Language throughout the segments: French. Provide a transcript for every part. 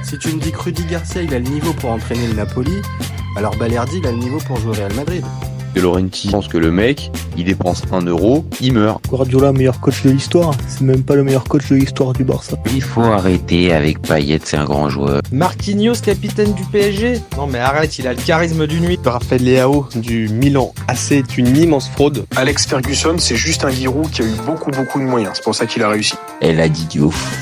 Si tu me dis que Rudy Garcia il a le niveau pour entraîner le Napoli, alors Balerdi il a le niveau pour jouer au Real Madrid. De Laurenti pense que le mec, il dépense 1 euro, il meurt. Guardiola, meilleur coach de l'histoire. C'est même pas le meilleur coach de l'histoire du Barça. Il faut arrêter avec Payet, c'est un grand joueur. Marquinhos, capitaine du PSG? Non mais arrête, il a le charisme d'une nuit. Raphaël Leao du Milan AC est une immense fraude. Alex Ferguson, c'est juste un guirou qui a eu beaucoup de moyens. C'est pour ça qu'il a réussi. Elle a dit Diouf.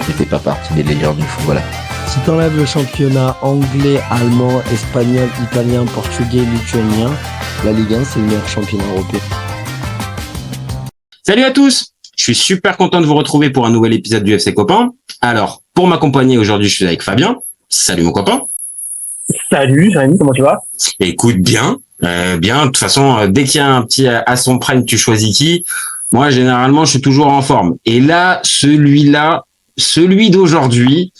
C'était pas partie des légendes du football. Si t'enlèves le championnat anglais, allemand, espagnol, italien, portugais, lituanien, la Ligue 1 c'est le meilleur championnat européen. Salut à tous, je suis super content de vous retrouver pour un nouvel épisode du FC Copain. Alors, pour m'accompagner aujourd'hui, je suis avec Fabien. Salut mon copain. Salut Jérémy, comment tu vas? Écoute bien, bien. De toute façon, dès qu'il y a un petit à son prime, tu choisis qui. Moi, généralement, je suis toujours en forme. Et là, celui d'aujourd'hui,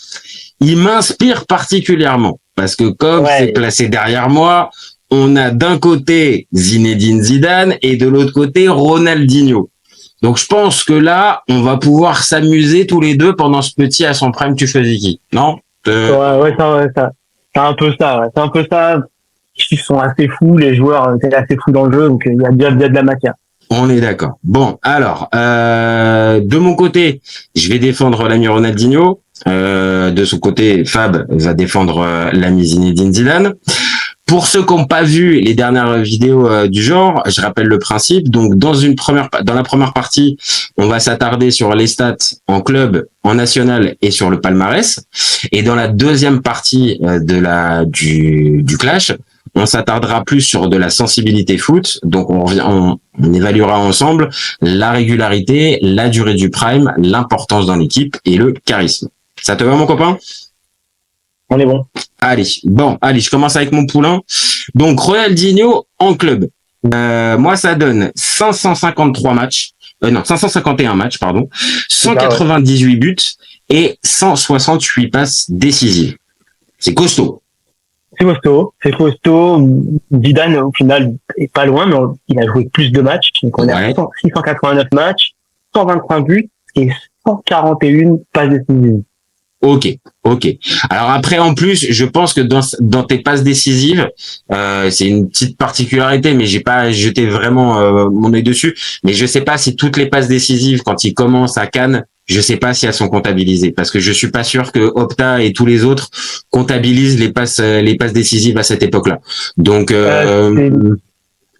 il m'inspire particulièrement parce que comme c'est placé derrière moi, on a d'un côté Zinedine Zidane et de l'autre côté Ronaldinho. Donc je pense que là, on va pouvoir s'amuser tous les deux pendant ce petit à son prime. Tu choisis qui? Non? Ouais, c'est un peu ça. Ouais. C'est un peu ça. Ils sont assez fous, les joueurs étaient assez fous dans le jeu, donc il y a bien de la matière. On est d'accord. Bon, alors, de mon côté, je vais défendre l'ami Ronaldinho. De son côté, Fab va défendre l'ami Zinedine Zidane. Pour ceux qui n'ont pas vu les dernières vidéos du genre, je rappelle le principe. Donc, dans la première partie, on va s'attarder sur les stats en club, en national et sur le palmarès. Et dans la deuxième partie du clash, on s'attardera plus sur de la sensibilité foot. Donc, on évaluera ensemble la régularité, la durée du prime, l'importance dans l'équipe et le charisme. Ça te va, mon copain? On est bon. Allez, je commence avec mon poulain. Donc, Ronaldinho en club. Moi, ça donne 551 matchs, 198 buts et 168 passes décisives. C'est costaud. C'est costaud. Zidane, au final, est pas loin, mais il a joué plus de matchs. Donc, on a 689 matchs, 123 buts et 141 passes décisives. Ok. Alors après, en plus, je pense que dans tes passes décisives, c'est une petite particularité, mais j'ai pas jeté vraiment mon œil dessus. Mais je sais pas si toutes les passes décisives, quand ils commencent à Cannes, je sais pas si elles sont comptabilisées, parce que je suis pas sûr que Opta et tous les autres comptabilisent les passes décisives à cette époque-là. Donc, c'est une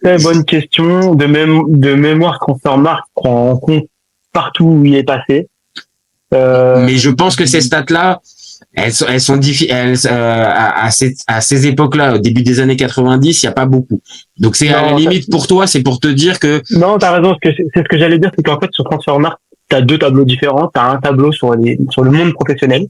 très bonne question. De mémoire, Transfermarkt prend en compte partout où il est passé. Mais je pense que ces stats-là, elles sont difficiles. À ces époques-là, au début des années 90, il y a pas beaucoup. Donc c'est à la limite pour toi, c'est pour te dire que. Non, t'as raison. C'est ce que j'allais dire, c'est qu'en fait sur Transfermarkt, t'as deux tableaux différents. T'as un tableau sur le monde professionnel,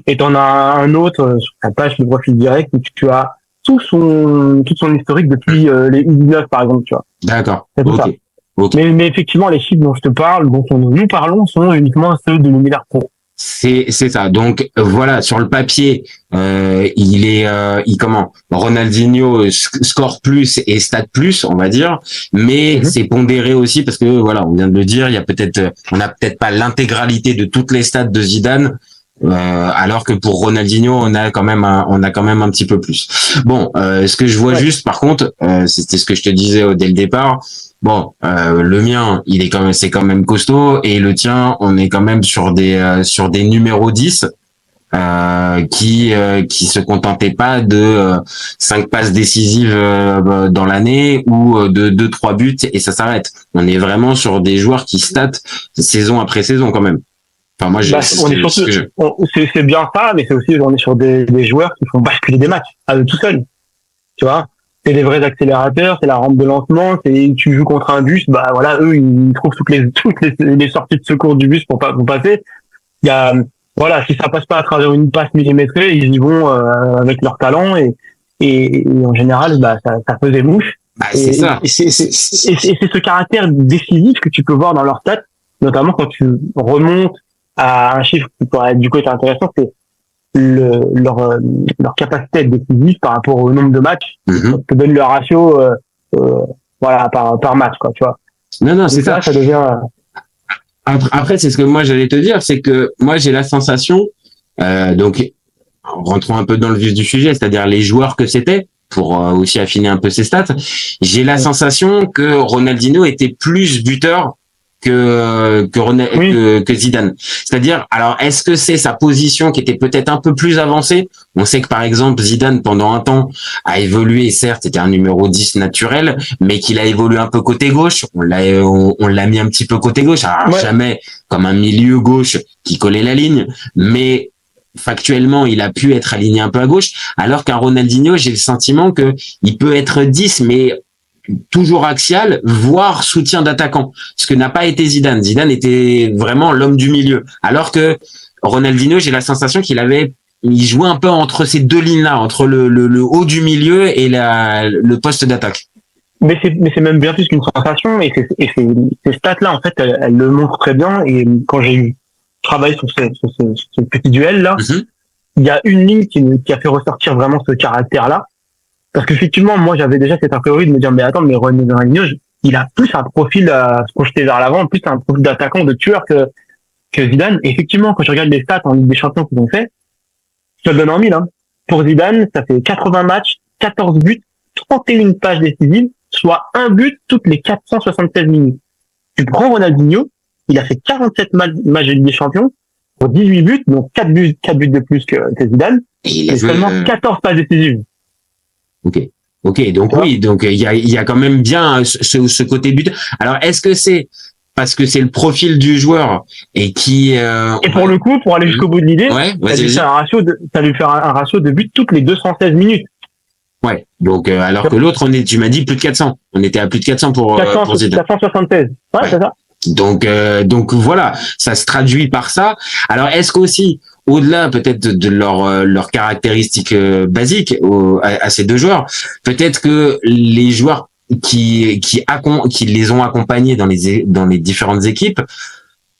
et t'en as un autre sur ta page de profil direct où tu as toute son historique depuis les U19 par exemple, tu vois. D'accord. C'est tout ça. Okay. Mais effectivement, les chiffres dont nous parlons sont uniquement ceux de l'univers pro. C'est ça. Donc voilà, sur le papier, Ronaldinho score plus et stat plus, on va dire, mais c'est pondéré aussi parce que voilà, on vient de le dire, on n'a peut-être pas l'intégralité de toutes les stats de Zidane. Alors que pour Ronaldinho, on a quand même un petit peu plus. Bon, ce que je vois juste, par contre, c'était ce que je te disais dès le départ. Bon, le mien, c'est quand même costaud, et le tien, on est quand même sur des numéros 10 qui se contentaient pas de 5 passes décisives dans l'année ou de 2-3 buts et ça s'arrête. On est vraiment sur des joueurs qui statent saison après saison quand même. Enfin, moi, c'est bien ça, mais c'est aussi, on est sur des joueurs qui font basculer des matchs à eux tout seuls. Tu vois? C'est des vrais accélérateurs, c'est la rampe de lancement, tu joues contre un bus, bah voilà, eux, ils trouvent toutes les sorties de secours du bus pour passer. Il y a, voilà, si ça passe pas à travers une passe millimétrée, ils y vont, avec leur talent et en général, bah, ça faisait mouche. Bah, c'est ça. Et c'est ce caractère décisif que tu peux voir dans leurs stats, notamment quand tu remontes à un chiffre qui pourrait du coup être intéressant, c'est leur capacité à être décisif par rapport au nombre de matchs, te donne le ratio par match, quoi, tu vois. Non, c'est ça. Ça devient. Après, c'est ce que moi j'allais te dire, c'est que moi j'ai la sensation, donc rentrons un peu dans le vif du sujet, c'est-à-dire les joueurs que c'était, pour aussi affiner un peu ses stats. J'ai la sensation que Ronaldinho était plus buteur que Zidane. C'est-à-dire, alors, est-ce que c'est sa position qui était peut-être un peu plus avancée? On sait que, par exemple, Zidane, pendant un temps, a évolué, certes, c'était un numéro 10 naturel, mais qu'il a évolué un peu côté gauche. On l'a mis un petit peu côté gauche. Alors, jamais comme un milieu gauche qui collait la ligne, mais factuellement, il a pu être aligné un peu à gauche, alors qu'un Ronaldinho, j'ai le sentiment que il peut être 10, mais toujours axial, voire soutien d'attaquant. Ce que n'a pas été Zidane. Zidane était vraiment l'homme du milieu. Alors que Ronaldinho, j'ai la sensation il jouait un peu entre ces deux lignes-là, entre le haut du milieu et le poste d'attaque. Mais c'est même bien plus qu'une sensation, et ces stats-là, en fait, elles le montrent très bien, et quand j'ai travaillé sur ce petit duel-là, il y a une ligne qui a fait ressortir vraiment ce caractère-là. Parce qu'effectivement, moi, j'avais déjà cette a priori de me dire, mais attends, mais Ronaldinho, il a plus un profil à se projeter vers l'avant, plus un profil d'attaquant, de tueur que Zidane. Et effectivement, quand je regarde les stats en Ligue des Champions qu'ils ont fait, ça te donne envie, là. Pour Zidane, ça fait 80 matchs, 14 buts, 31 passes décisives, soit un but toutes les 476 minutes. Tu prends Ronaldinho, il a fait 47 matchs de Ligue des Champions, pour 18 buts, donc 4 buts de plus que Zidane, et seulement 14 passes décisives. Ok, donc oui, donc il y a quand même bien ce côté but. Alors est-ce que c'est parce que c'est le profil du joueur et qui et pour le coup, pour aller jusqu'au bout de l'idée, ça lui fait un ratio de buts toutes les 216 minutes. Ouais. Donc alors que l'autre tu m'as dit plus de 400. On était à plus de 400 pour Zidane. 476. Ouais, c'est ça. Donc voilà, ça se traduit par ça. Alors est-ce qu'aussi au-delà peut-être de leurs caractéristiques basiques à ces deux joueurs, peut-être que les joueurs qui les ont accompagnés dans les différentes équipes,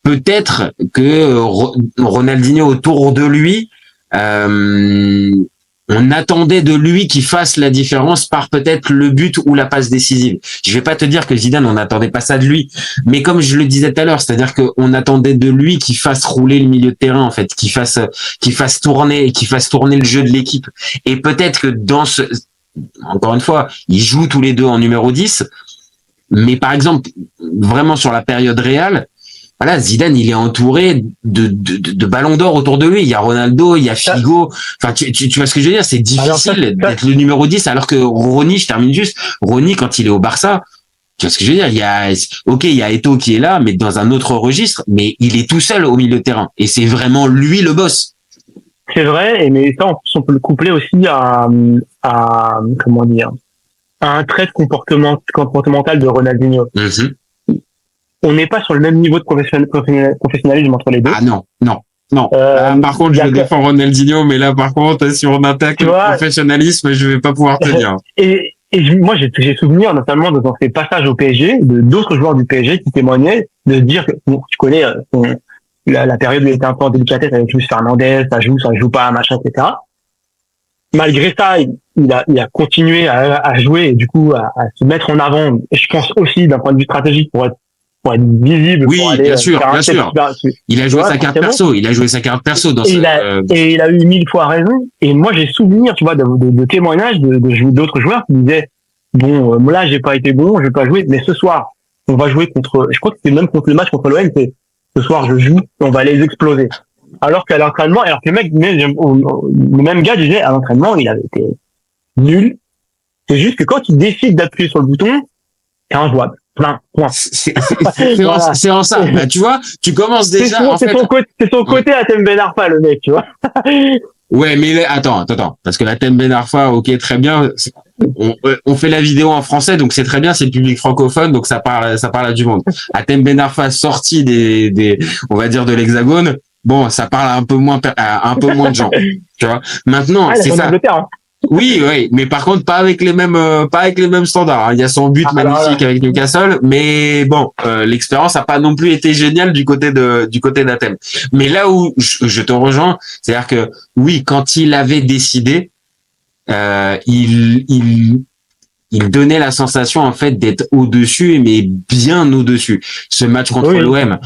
peut-être que Ronaldinho autour de lui, on attendait de lui qu'il fasse la différence par peut-être le but ou la passe décisive. Je vais pas te dire que Zidane, on n'attendait pas ça de lui, mais comme je le disais tout à l'heure, c'est-à-dire qu'on attendait de lui qu'il fasse rouler le milieu de terrain, en fait, qu'il fasse tourner le jeu de l'équipe. Et peut-être que encore une fois, ils jouent tous les deux en numéro 10, mais par exemple, vraiment sur la période réelle, voilà, Zidane, il est entouré de ballons d'or autour de lui. Il y a Ronaldo, il y a Figo. Enfin, tu vois ce que je veux dire? C'est difficile d'être le numéro 10, alors que Ronny, je termine juste. Ronny, quand il est au Barça, tu vois ce que je veux dire? Il y a Eto'o qui est là, mais dans un autre registre, mais il est tout seul au milieu de terrain. Et c'est vraiment lui le boss. C'est vrai, mais ça, on peut le coupler aussi à comment dire, à un trait comportemental de Ronaldinho. On n'est pas sur le même niveau de professionnalisme entre les deux. Ah non. Par contre, je défends Ronaldinho, mais là, par contre, si on attaque le professionnalisme, je vais pas pouvoir tenir. Et moi, j'ai souvenir, notamment dans ces passages au PSG, d'autres joueurs du PSG qui témoignaient de dire que, bon, tu connais la période où il était un peu en délicatesse avec Luis Fernandez, ça joue pas, machin, etc. Malgré ça, il a continué à jouer et du coup à se mettre en avant. Et je pense aussi d'un point de vue stratégique pour être visible. Oui, pour aller, bien sûr. Il a joué sa carte perso. Il a joué sa carte perso dans et il a eu 1000 fois raison. Et moi, j'ai souvenir, tu vois, de témoignages d'autres joueurs qui disaient, bon, là, j'ai pas été bon, je vais pas jouer, mais ce soir, on va jouer je crois que c'était même contre le match contre l'OM, c'est, ce soir, je joue, et on va les exploser. Alors qu'à l'entraînement, le mec, le même gars disait, à l'entraînement, il avait été nul. C'est juste que quand il décide d'appuyer sur le bouton, c'est injouable. C'est en ça. Bah, tu vois, tu commences déjà. C'est son côté Hatem Ben Arfa, le mec, tu vois. Ouais, mais attends, parce que Hatem Ben Arfa, ok, très bien. On fait la vidéo en français, donc c'est très bien, c'est le public francophone, donc ça parle à du monde. Hatem Ben Arfa sorti on va dire de l'Hexagone. Bon, ça parle un peu moins de gens, tu vois. Maintenant, c'est ça. Oui, mais par contre pas avec les mêmes standards. Hein. Il y a son but magnifique avec Newcastle, mais bon, l'expérience a pas non plus été géniale du côté d'Hatem. Mais là où je te rejoins, c'est-à-dire que oui, quand il avait décidé, il il donnait la sensation en fait d'être au-dessus, mais bien au-dessus. Ce match contre l'OM,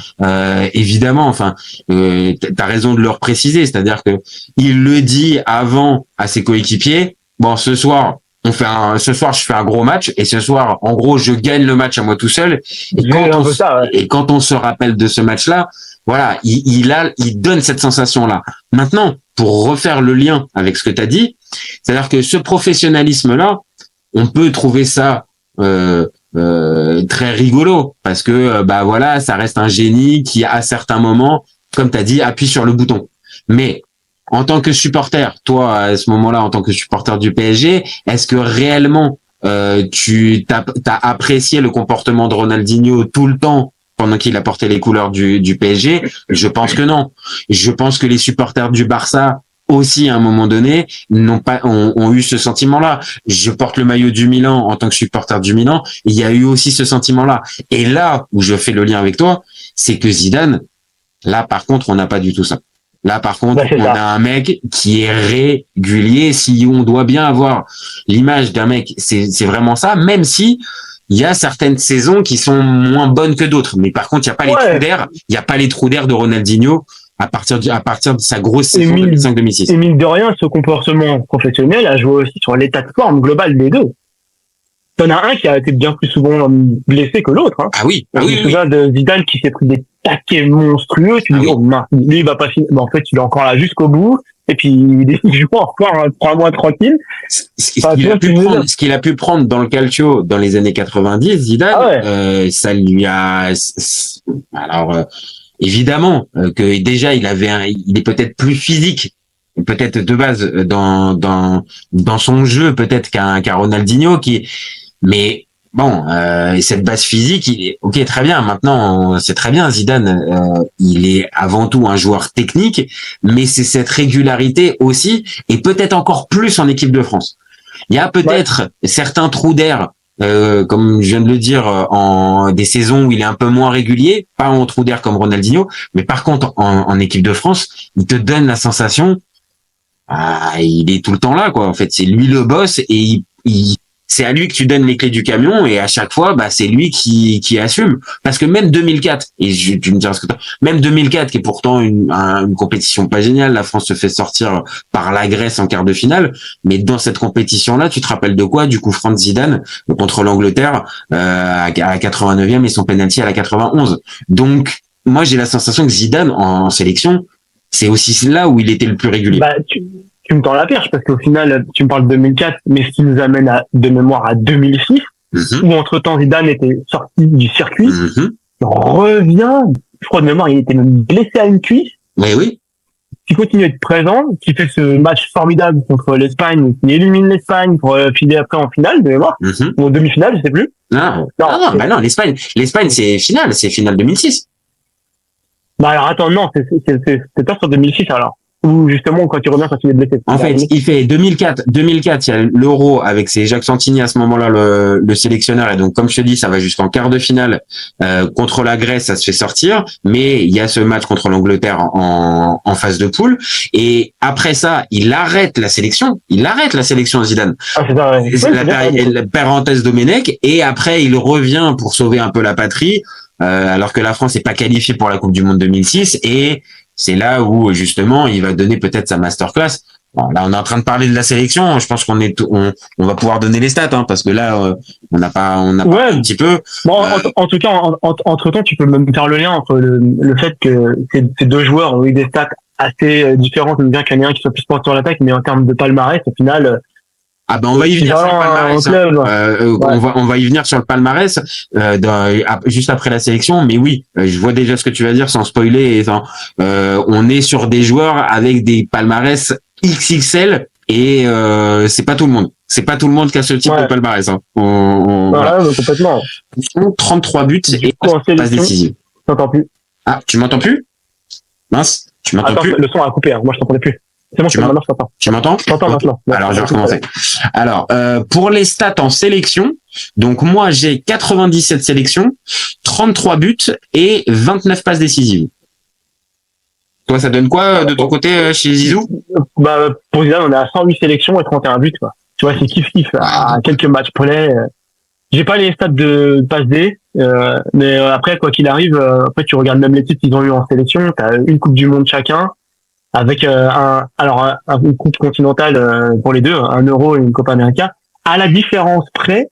évidemment, enfin, t'as raison de le repréciser, c'est-à-dire que il le dit avant à ses coéquipiers. Bon, ce soir, je fais un gros match, et ce soir, en gros, je gagne le match à moi tout seul. Et quand on se rappelle de ce match-là, voilà, il donne cette sensation-là. Maintenant, pour refaire le lien avec ce que tu as dit, c'est-à-dire que ce professionnalisme-là, on peut trouver ça très rigolo, parce que bah voilà, ça reste un génie qui à certains moments, comme tu as dit, appuie sur le bouton. Mais en tant que supporter, toi à ce moment-là, en tant que supporter du PSG, est-ce que réellement tu t'as apprécié le comportement de Ronaldinho tout le temps pendant qu'il a porté les couleurs du PSG? Je pense que non. Je pense que les supporters du Barça aussi, à un moment donné, ont eu ce sentiment-là. Je porte le maillot du Milan en tant que supporter du Milan, et il y a eu aussi ce sentiment-là. Et là où je fais le lien avec toi, c'est que Zidane, là par contre, on n'a pas du tout ça. Là, par contre, on a un mec qui est régulier. Si on doit bien avoir l'image d'un mec, c'est vraiment ça, même si il y a certaines saisons qui sont moins bonnes que d'autres. Mais par contre, il n'y a pas les trous d'air. Il n'y a pas les trous d'air de Ronaldinho à partir de sa grosse saison 2005-2006. Et mine de rien, ce comportement professionnel a joué aussi sur l'état de forme global des deux. T'en as un qui a été bien plus souvent blessé que l'autre. Hein. Ah oui. Je me souviens de Zidane qui s'est pris des taquets monstrueux. Tu dis, oh, mince, lui, il va pas finir. Mais en fait, il est encore là jusqu'au bout. Et puis, il joue encore 3 mois tranquille. Ce qu'il a pu prendre dans le calcio dans les années 90, Zidane, ça lui a... Alors, évidemment, que déjà, il est peut-être plus physique, peut-être de base, dans son jeu, peut-être qu'un Ronaldinho mais bon, cette base physique, ok, très bien. Maintenant, c'est très bien. Zidane, il est avant tout un joueur technique, mais c'est cette régularité aussi, et peut-être encore plus en équipe de France. Il y a peut-être certains trous d'air, comme je viens de le dire, en des saisons où il est un peu moins régulier, pas en trou d'air comme Ronaldinho, mais par contre en équipe de France, il te donne la sensation, il est tout le temps là, quoi. En fait, c'est lui le boss, et c'est à lui que tu donnes les clés du camion, et à chaque fois, bah, c'est lui qui assume. Parce que même 2004, et tu me diras ce que même 2004, qui est pourtant une compétition pas géniale, la France se fait sortir par la Grèce en quart de finale, mais dans cette compétition-là, tu te rappelles de quoi? Du coup franc de Zidane contre l'Angleterre à la 89e et son penalty à la 91. Donc, moi, j'ai la sensation que Zidane, en sélection, c'est aussi là où il était le plus régulier. Bah, tu me tends la perche, parce qu'au final, tu me parles de 2004, mais ce qui nous amène de mémoire à 2006, où entre-temps Zidane était sorti du circuit, il revient, je crois de mémoire, il était même blessé à une cuisse. Oui. Qui continue à être présent, qui fait ce match formidable contre l'Espagne, qui élimine l'Espagne pour filer après en finale, de mémoire, ou en demi-finale, je sais plus. Non, l'Espagne, c'est finale 2006. Bah alors attends, non, c'est pas sur 2006 alors. Ou justement quand il revient quand il est blessé. En fait, il fait 2004, il y a l'Euro avec c'est Jacques Santini à ce moment-là le sélectionneur, et donc comme je te dis, ça va jusqu'en quart de finale contre la Grèce, ça se fait sortir, mais il y a ce match contre l'Angleterre en phase de poule, et après ça, il arrête la sélection Zidane. Ah, c'est ça, ouais. La parenthèse Domenech, et après il revient pour sauver un peu la patrie, alors que la France n'est pas qualifiée pour la Coupe du Monde 2006, et c'est là où justement il va donner peut-être sa masterclass. Bon, là on est en train de parler de la sélection, je pense qu'on va pouvoir donner les stats, hein, parce que là on n'a pas un petit peu. Bon, en tout cas, entre temps, tu peux même faire le lien entre le fait que ces deux joueurs ont eu des stats assez différentes, bien qu'il y en ait un qui soit plus porté sur l'attaque, mais en termes de palmarès, au final. Ah ben on va y venir sur le palmarès. On va y venir sur le palmarès juste après la sélection, mais oui, je vois déjà ce que tu vas dire sans spoiler. On est sur des joueurs avec des palmarès XXL, et c'est pas tout le monde. C'est pas tout le monde qui a ce type de palmarès. Hein. Voilà, complètement. 33 buts et passe décisive. Je t'entends plus. Ah, tu m'entends plus? Mince, tu m'entends plus? Le son a coupé, hein. Moi je t'entendais plus. C'est bon, maintenant je t'entends. Tu m'entends? Je t'entends maintenant. Alors je vais recommencer. Alors pour les stats en sélection, donc moi j'ai 97 sélections, 33 buts et 29 passes décisives. Toi, ça donne quoi de ton côté chez Zizou? Bah pour Zidane, on est à 108 sélections et 31 buts, quoi. Tu vois, c'est kiff-kiff à quelques matchs près. J'ai pas les stats de passe D, mais après, quoi qu'il arrive, après tu regardes même les titres qu'ils ont eu en sélection, t'as une Coupe du Monde chacun, avec une Coupe continentale pour les deux, un Euro et une Copa América, à la différence près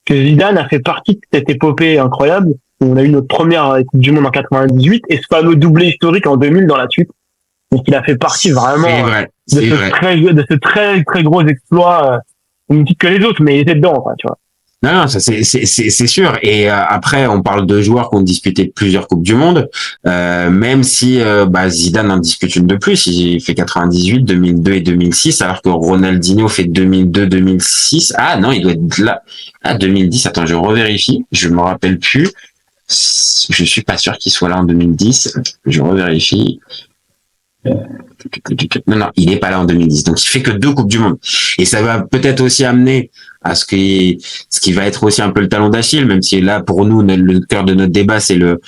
que Zidane a fait partie de cette épopée incroyable, où on a eu notre première Coupe du Monde en 98, et ce fameux doublé historique en 2000 dans la suite. Donc il a fait partie vraiment de ce très très gros exploit, une petite que les autres, mais il était dedans, quoi, tu vois. Non, ça c'est sûr. Et après, on parle de joueurs qui ont disputé plusieurs coupes du monde, même si Zidane en dispute une de plus. Il fait 98, 2002 et 2006, alors que Ronaldinho fait 2002, 2006. Ah non, il doit être là. Ah 2010. Attends, je revérifie. Je me rappelle plus. Je suis pas sûr qu'il soit là en 2010. Je revérifie. Non, il est pas là en 2010. Donc, il fait que 2 coupes du monde. Et ça va peut-être aussi amener à ce qui va être aussi un peu le talon d'Achille, même si là, pour nous, le cœur de notre débat, c'est le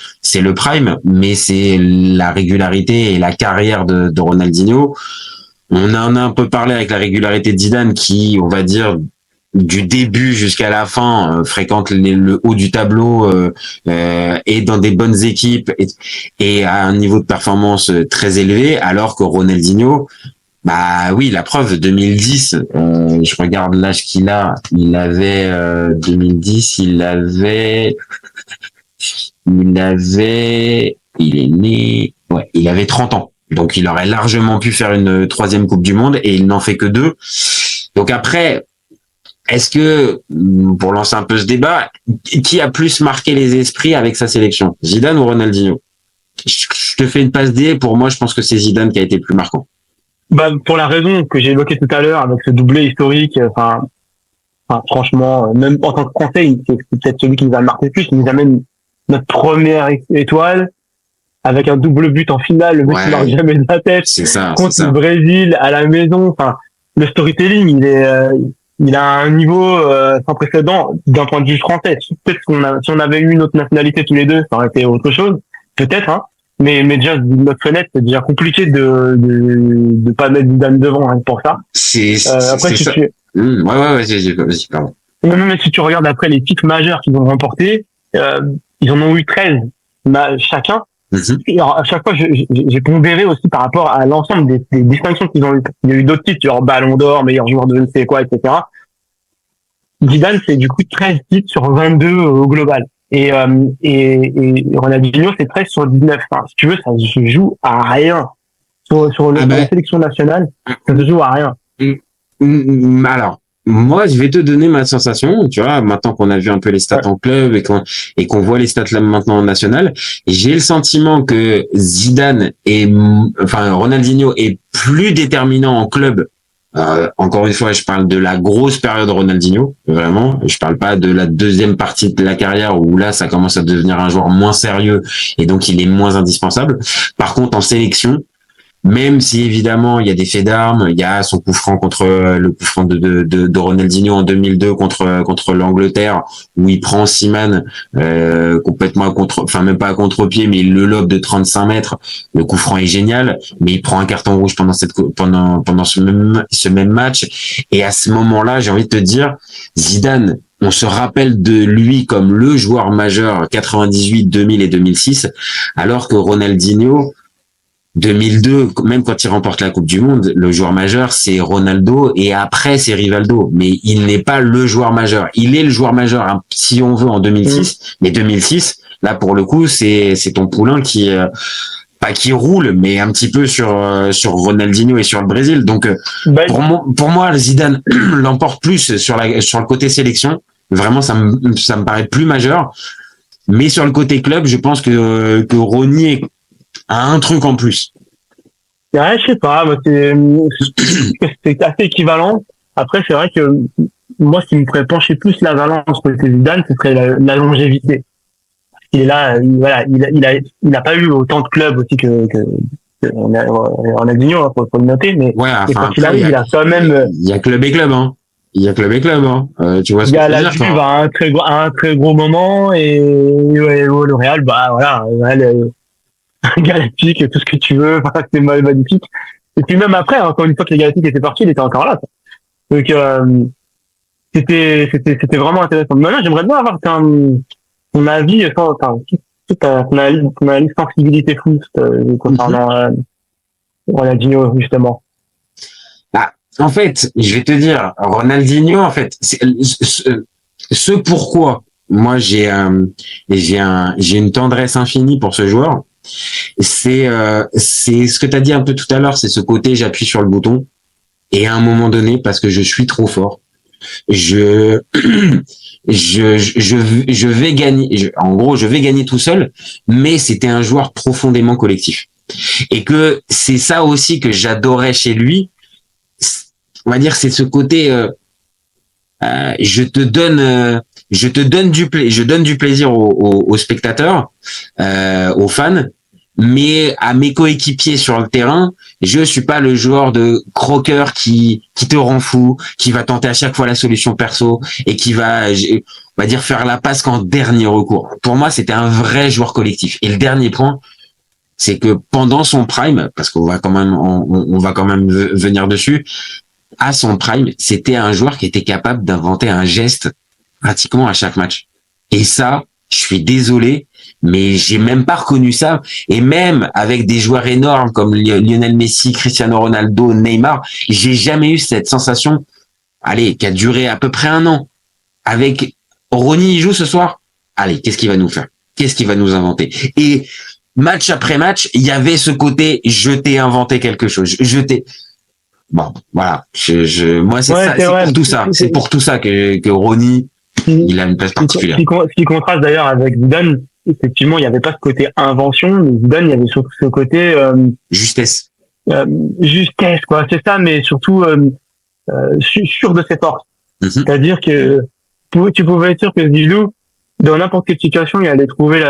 prime, mais c'est la régularité et la carrière de Ronaldinho. On en a un peu parlé avec la régularité de Zidane qui, on va dire, du début jusqu'à la fin, fréquente le haut du tableau, et dans des bonnes équipes et à un niveau de performance très élevé, alors que Ronaldinho, bah oui, la preuve, 2010, je regarde l'âge qu'il a, il avait 2010, il est né, ouais, il avait 30 ans. Donc il aurait largement pu faire une 3e Coupe du Monde et il n'en fait que 2. Donc après, est-ce que, pour lancer un peu ce débat, qui a plus marqué les esprits avec sa sélection, Zidane ou Ronaldinho? Je te fais une passe D, pour moi je pense que c'est Zidane qui a été le plus marquant. Pour la raison que j'ai évoquée tout à l'heure, avec ce doublé historique, franchement, même en tant que Français, c'est peut-être celui qui nous a marqué le plus. Il nous amène notre première étoile, avec un double but en finale, le mec qui marque jamais de la tête, contre le Brésil, à la maison. Enfin, le storytelling, il a un niveau sans précédent d'un point de vue français. Peut-être si on avait eu une autre nationalité tous les deux, ça aurait été autre chose, peut-être, hein. Mais déjà, notre fenêtre, c'est déjà compliqué de pas mettre Zidane devant, hein, pour ça. Après, si tu... vas-y, pardon. Non, mais si tu regardes après les titres majeurs qu'ils ont remportés, ils en ont eu 13 chacun. Et alors, à chaque fois, j'ai pondéré aussi par rapport à l'ensemble des distinctions qu'ils ont eu. Il y a eu d'autres titres, genre Ballon d'Or, meilleur joueur de ne sais quoi, etc. Zidane, c'est du coup 13 titres sur 22 au global. Et Ronaldinho, c'est 13 sur 19. Enfin, si tu veux, ça se joue à rien. Sur la sélection nationale, ça se joue à rien. Alors, moi, je vais te donner ma sensation, tu vois, maintenant qu'on a vu un peu les stats en club et qu'on voit les stats là maintenant en national, j'ai le sentiment que Ronaldinho est plus déterminant en club. Encore une fois, je parle de la grosse période Ronaldinho, vraiment. Je parle pas de la deuxième partie de la carrière où là, ça commence à devenir un joueur moins sérieux et donc il est moins indispensable. Par contre, en sélection, même si évidemment il y a des faits d'armes, il y a son coup franc le coup franc de Ronaldinho en 2002 contre l'Angleterre où il prend Seaman complètement même pas à contre-pied, mais il le lobe de 35 mètres. Le coup franc est génial, mais il prend un carton rouge pendant ce même match. Et à ce moment-là, j'ai envie de te dire, Zidane, on se rappelle de lui comme le joueur majeur 98, 2000 et 2006, alors que Ronaldinho 2002, même quand il remporte la Coupe du Monde, le joueur majeur, c'est Ronaldo et après, c'est Rivaldo. Mais il n'est pas le joueur majeur. Il est le joueur majeur, hein, si on veut, en 2006. Mais 2006, là, pour le coup, c'est ton poulain qui, pas qui roule, mais un petit peu sur Ronaldinho et sur le Brésil. Donc, pour moi, Zidane l'emporte plus sur le côté sélection. Vraiment, ça me paraît plus majeur. Mais sur le côté club, je pense que Ronny a un truc en plus. Ouais, je sais pas, moi c'est assez équivalent. Après, c'est vrai que moi, ce qui me ferait pencher plus la balance côté Zidane, ce serait la longévité. Il est là, il a pas eu autant de clubs aussi que on a Digno, hein, faut le noter, mais quand il arrive, il a quand même. Il y a club et club, hein. Il y a club et club, hein. Tu vois ce que je veux dire. Il y a la Juve à un très gros moment et le Real, Galactique, tout ce que tu veux, c'est magnifique. Et puis même après, encore une fois que les Galactiques étaient partis, il était encore là. Donc c'était vraiment intéressant. Maintenant, j'aimerais bien avoir ton avis, ton analyse sensibilité foot concernant Ronaldinho, justement. Bah, en fait, je vais te dire, Ronaldinho, en fait, ce pourquoi moi j'ai une tendresse infinie pour ce joueur, c'est ce que tu as dit un peu tout à l'heure, c'est ce côté j'appuie sur le bouton et à un moment donné parce que je suis trop fort, je vais gagner, en gros je vais gagner tout seul, mais c'était un joueur profondément collectif et que c'est ça aussi que j'adorais chez lui, on va dire, c'est ce côté je donne du plaisir aux spectateurs, aux fans, mais à mes coéquipiers sur le terrain, je suis pas le joueur de croqueur qui te rend fou, qui va tenter à chaque fois la solution perso et qui va, on va dire, faire la passe qu'en dernier recours. Pour moi, c'était un vrai joueur collectif. Et le dernier point, c'est que pendant son prime, parce qu'on va quand même venir dessus, à son prime, c'était un joueur qui était capable d'inventer un geste pratiquement à chaque match. Et ça, je suis désolé, mais j'ai même pas reconnu ça. Et même avec des joueurs énormes comme Lionel Messi, Cristiano Ronaldo, Neymar, j'ai jamais eu cette sensation, qui a duré à peu près 1 an. Avec Ronny, il joue ce soir. Allez, qu'est-ce qu'il va nous faire? Qu'est-ce qu'il va nous inventer? Et match après match, il y avait ce côté, je t'ai inventé quelque chose. Bon, voilà. Moi, c'est pour tout ça que Ronny, il a une place particulière. Ce qui contraste d'ailleurs avec Zidane, effectivement, il n'y avait pas ce côté invention, mais Zidane, il y avait surtout ce côté justesse. Justesse, quoi. C'est ça, mais surtout sûr de ses forces. C'est-à-dire que tu pouvais être sûr que Zidane, dans n'importe quelle situation, il allait trouver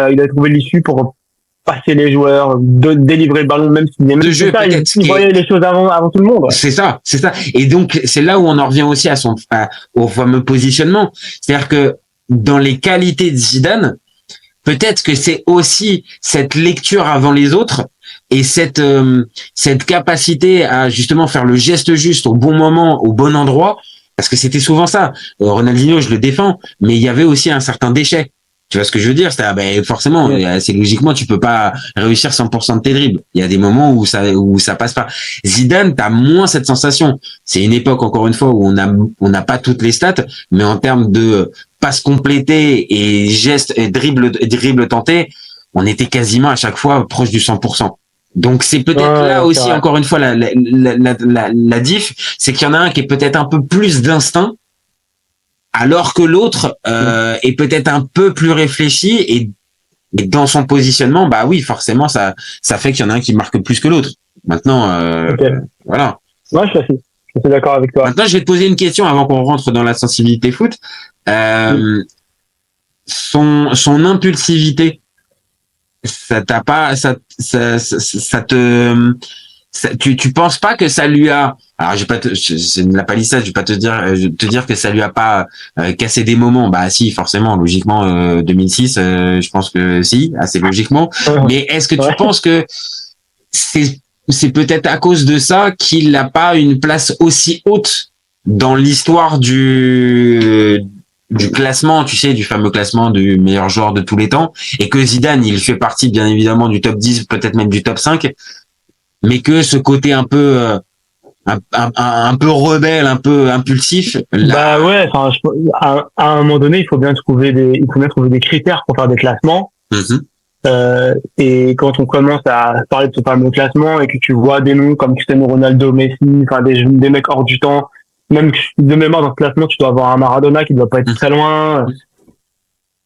l'issue pour passer les joueurs, délivrer le ballon, même s'il il voyait les choses avant tout le monde. C'est ça. Et donc, c'est là où on en revient aussi au fameux positionnement. C'est-à-dire que dans les qualités de Zidane, peut-être que c'est aussi cette lecture avant les autres et cette capacité à justement faire le geste juste au bon moment, au bon endroit, parce que c'était souvent ça. Ronaldinho, je le défends, mais il y avait aussi un certain déchet. Tu vois ce que je veux dire? C'est forcément, c'est logiquement, tu peux pas réussir 100% de tes dribbles. Il y a des moments où ça passe pas. Zidane, t'as moins cette sensation. C'est une époque, encore une fois, où on n'a pas toutes les stats, mais en termes de passes complétées et gestes et dribbles tentés, on était quasiment à chaque fois proche du 100%. Donc c'est peut-être là aussi, encore une fois, la diff, c'est qu'il y en a un qui est peut-être un peu plus d'instinct, alors que l'autre est peut-être un peu plus réfléchi et dans son positionnement, bah oui, forcément, ça fait qu'il y en a un qui marque plus que l'autre. Maintenant, voilà. Ouais, je suis d'accord avec toi. Maintenant, je vais te poser une question avant qu'on rentre dans la sensibilité foot. Son impulsivité, tu penses pas que ça lui a, alors c'est de la palissade, je vais pas te dire que ça lui a pas cassé des moments. Bah si, forcément, logiquement 2006, je pense que si, assez logiquement. Mais est-ce que tu penses que c'est peut-être à cause de ça qu'il n'a pas une place aussi haute dans l'histoire du classement, tu sais, du fameux classement du meilleur joueur de tous les temps, et que Zidane, il fait partie bien évidemment du top 10, peut-être même du top 5, mais que ce côté un peu un peu rebelle, un peu impulsif. Bah ouais, enfin, à un moment donné, il faut bien trouver des critères pour faire des classements. Et quand on commence à parler de ce fameux classement et que tu vois des noms comme Cristiano Ronaldo, Messi, enfin des mecs hors du temps, même de mémoire dans ce classement, tu dois avoir un Maradona qui doit pas être très loin.